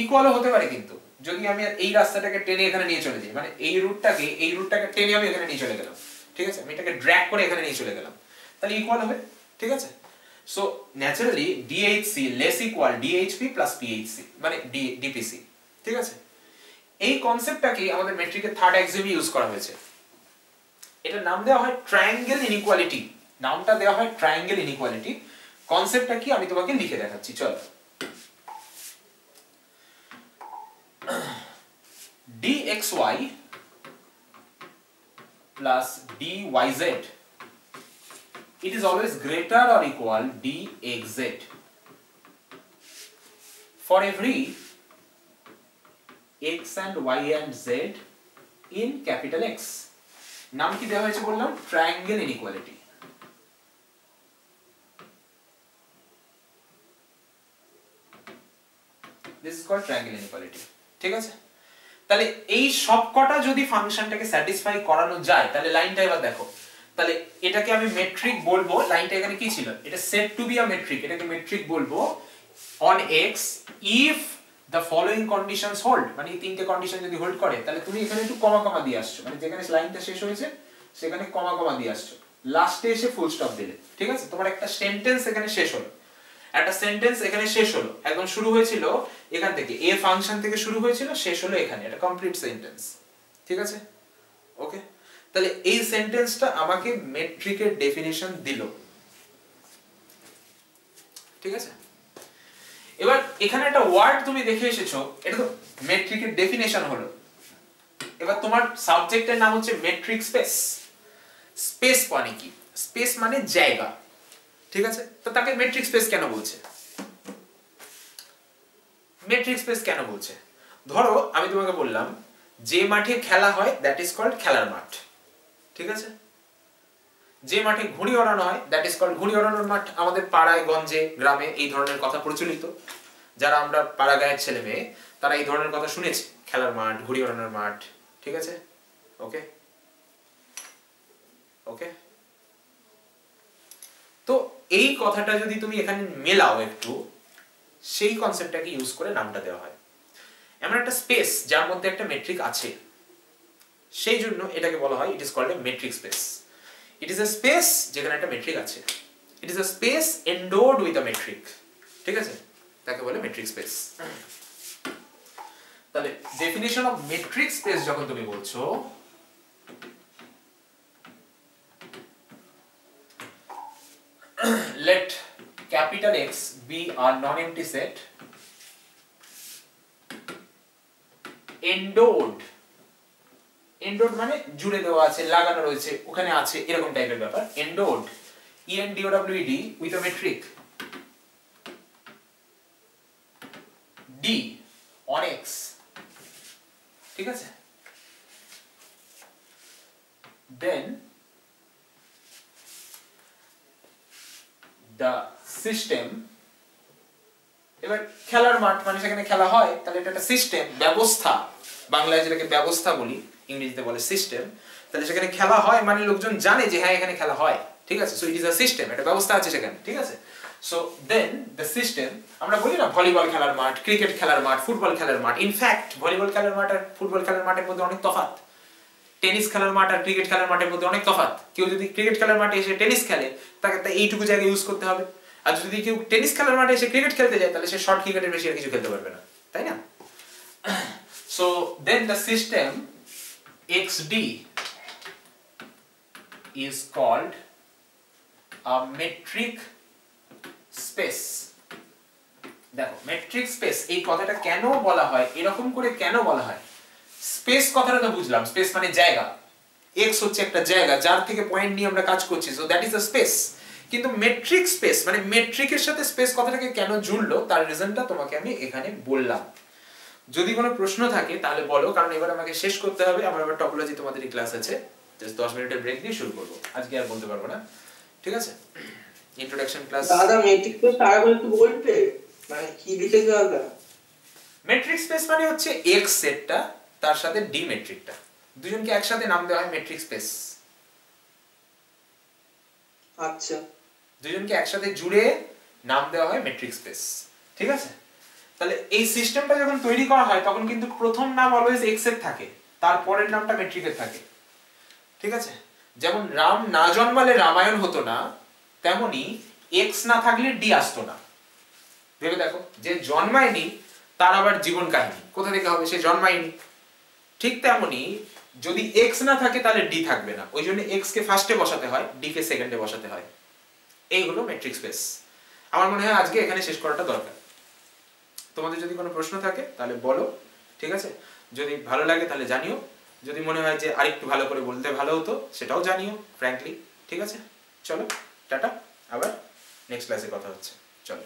equal হতে পারে। কিন্তু যদি আমি এই রাস্তাটাকে টেনে এখানে নিয়ে চলে যাই, মানে এই রুটটাকে টেনে আমি এখানে নিয়ে চলে গেলাম, ঠিক আছে, আমি এটাকে ড্র্যাগ করে এখানে নিয়ে চলে গেলাম, তাহলে ইকুয়াল হবে। ঠিক আছে, so naturally DHC less equal DHP plus PHC, মানে ডিপিসি। ঠিক আছে, এই কনসেপ্টটাকে আমাদের মেট্রিকের থার্ড এক্সামে ইউজ করা হয়েছে। এটার নাম দেওয়া হয় ট্রায়াঙ্গেল ইনইকুয়ালিটি। নামটা দেওয়া হয় ট্রায়াঙ্গেল ইনইকুয়ালিটি। কনসেপ্টটা কি আমি তোমাকে লিখে দেখাচ্ছি, চলো। dxy plus dyz, it is always greater or equal dxz for every x and y and z in capital X. নাম কি দেওয়া হয়েছে বললাম? Triangle inequality. This is called triangle inequality. ঠিক আছে, তাহলে এই সবকটা যদি ফাংশনটাকে স্যাটিসফাই করানো যায়, তাহলে লাইনটা এবার দেখো, তাহলে এটাকে আমি মেট্রিক বলবো, লাইনটা এখানে কি ছিল, এটা set to be a metric, এটাকে মেট্রিক বলবো on x if the following conditions hold, মানে এই তিনটে কন্ডিশন যদি হোল্ড করে, তাহলে তুমি এখানে একটু কমা কমা দিয়ে আসছো, মানে যেখানে লাইনটা শেষ হয়েছে সেখানে কমা কমা দিয়ে আসছো, লাস্টে এসে ফুল স্টপ দিলে, ঠিক আছে? তোমার একটা সেন্টেন্স এখানে শেষ হলো, একটা সেন্টেন্স এখানে শেষ হলো, একদম শুরু হয়েছিল এখান থেকে, এ ফাংশন থেকে শুরু হয়েছিল, শেষ হলো এখানে, এটা কমপ্লিট সেন্টেন্স, ঠিক আছে? ওকে, তাহলে এই সেন্টেন্সটা আমাকে মেট্রিকের ডেফিনিশন দিল, ঠিক আছে? এবার এখানে একটা ওয়ার্ড তুমি দেখে এসেছো, এটা তো মেট্রিকের ডেফিনিশন হলো। এবার তোমার সাবজেক্টের নাম হচ্ছে মেট্রিক স্পেস। স্পেস মানে কি? স্পেস মানে জায়গা, ঠিক আছে? তো তাকে মেট্রিক স্পেস কেন বলছে? মেট্রিক স্পেস কেন বলছে? ধরো আমি তোমাকে বললাম যে মাঠে খেলা হয় দ্যাট ইজ কল্ড খেলার মাঠ, ঠিক আছে? যে মাঠে ঘুড়ি ওড়ানো হয় দ্যাট ইজ কল্ড ঘুড়ি ওড়ানোর মাঠ। আমাদের পাড়ায় গঞ্জে গ্রামে এই ধরনের কথা প্রচলিত, যারা আমরা পাড়া গায়ের ছেলে মেয়ে তারা এই ধরনের কথা শুনেছে, খেলার মাঠ, ঘুড়ি ওড়ানোর মাঠ, ঠিক আছে? ওকে ওকে, তো এই কথাটা যদি তুমি এখানে মেলাও একটু, সেই কনসেপ্টটাকে ইউজ করে নামটা দেওয়া হয়। এমন একটা স্পেস যার মধ্যে একটা মেট্রিক আছে, সেই জন্য এটাকে বলা হয় it is called a metric space. It is a space যেখানে একটা মেট্রিক আছে, it is a space endowed with a metric, ঠিক আছে? তাকে বলে মেট্রিক স্পেস। তাহলে ডেফিনিশন অফ মেট্রিক স্পেস যখন তুমি বলছো, let capital X be a non-empty set endowed, endowed মানে জুড়ে দেওয়া আছে, লাগানো রয়েছে, ওখানে আছে, এরকম টাইপের ব্যাপার। endowed, endowed with a metric D on X, ঠিক আছে? then the system, এবার খেলার মাঠ মানে সেখানে খেলা হয়, তাহলে এটা একটা সিস্টেম, ব্যবস্থা, বাংলায় যেটাকে ব্যবস্থা বলি, ইংরেজিতে বলে সিস্টেম। তাহলে সেখানে খেলা হয় মানে লোকজন জানে যে হ্যাঁ এখানে খেলা হয়, ঠিক আছে? So it is a system, একটা ব্যবস্থা আছে সেখানে, ঠিক আছে? সো দেন দ্য সিস্টেম, আমরা বলি না ভলিবল খেলার মাঠ, ক্রিকেট খেলার মাঠ, ফুটবল খেলার মাঠ, ইনফ্যাক্ট ভলিবল খেলার মাঠ আর ফুটবল খেলার মাঠের মধ্যে অনেক তফাৎ, টেনিস খেলার মাঠ আর ক্রিকেট খেলার মাঠের মধ্যে অনেক তফাৎ। কেউ যদি ক্রিকেট খেলার মাঠে এসে টেনিস খেলে, তাকে এইটুকু জায়গা ইউজ করতে হবে, আর যদি কেউ টেনিস খেলার মাঠে এসে ক্রিকেট খেলতে যায়, তাহলে সে শর্ট ক্রিকেটের বেশি আর কিছু খেলতে পারবে না, তাই না? So then the system XD is called a metric space. দেখো মেট্রিক স্পেস এই কথাটা কেন বলা হয়, এরকম করে কেন বলা হয়? স্পেস কথাটা তো বুঝলাম, স্পেস মানে জায়গা, x হচ্ছে একটা জায়গা যার থেকে পয়েন্ট নিয়ে আমরা কাজ করছি, so that is a space. কিন্তু মেট্রিক স্পেস মানে মেট্রিকের সাথে স্পেস কথাটাকে কেন জুড়লো, তার রিজনটা তোমাকে আমি এখানে বললাম। যদি কোনো প্রশ্ন থাকে তাহলে বলো, কারণ এবার আমাকে শেষ করতে হবে, আমার আবার টপোলজি তোমাদেরই ক্লাস আছে, জাস্ট 10 মিনিটের ব্রেক দিয়ে শুরু করব, আজকে আর বলতে পারবো না, ঠিক আছে? Introduction class. দাদা মেট্রিক স্পেস আরেকবার একটু বলবে, মানে কি লিখেছো দাদা? মেট্রিক স্পেস মানে হচ্ছে x সেটটা তার সাথে d মেট্রিকটা, দুজনকে একসাথে নাম দেওয়া হয় মেট্রিক স্পেস। আচ্ছা, দুজনকে একসাথে জুড়ে নাম দেওয়া হয় মেট্রিক স্পেস, ঠিক আছে? তাহলে এই সিস্টেমটা যখন তৈরি করা হয় তখন কিন্তু প্রথম নাম অলওয়েজ x এর থাকে, তারপরের নামটা মেট্রিকের থাকে, ঠিক আছে? যেমন রাম না জন্মালে রামায়ণ হতো না, তেমনি x না থাকলে d আসতো না। ভেবে দেখো, যে জন্মায়নি তার আবার জীবন কাহিনী কোথা থেকে হবে? সে জন্মায়নি। ঠিক তেমনি যদি x না থাকে তাহলে d থাকবে না, ওই জন্য x কে ফার্স্টে বসাতে হয়, d কে সেকেন্ডে বসাতে হয়। এই হলো মেট্রিক স্পেস। আমার মনে হয় আজকে এখানে শেষ করাটা দরকার। তোমাদের যদি কোনো প্রশ্ন থাকে তাহলে বলো, ঠিক আছে? যদি ভালো লাগে তাহলে জানিও, যদি মনে হয় যে আরেকটু ভালো করে বলতে ভালো হতো সেটাও জানিও ফ্র্যাঙ্কলি, ঠিক আছে? চলো টাটা, আবার নেক্সট ক্লাসে কথা হচ্ছে, চলো।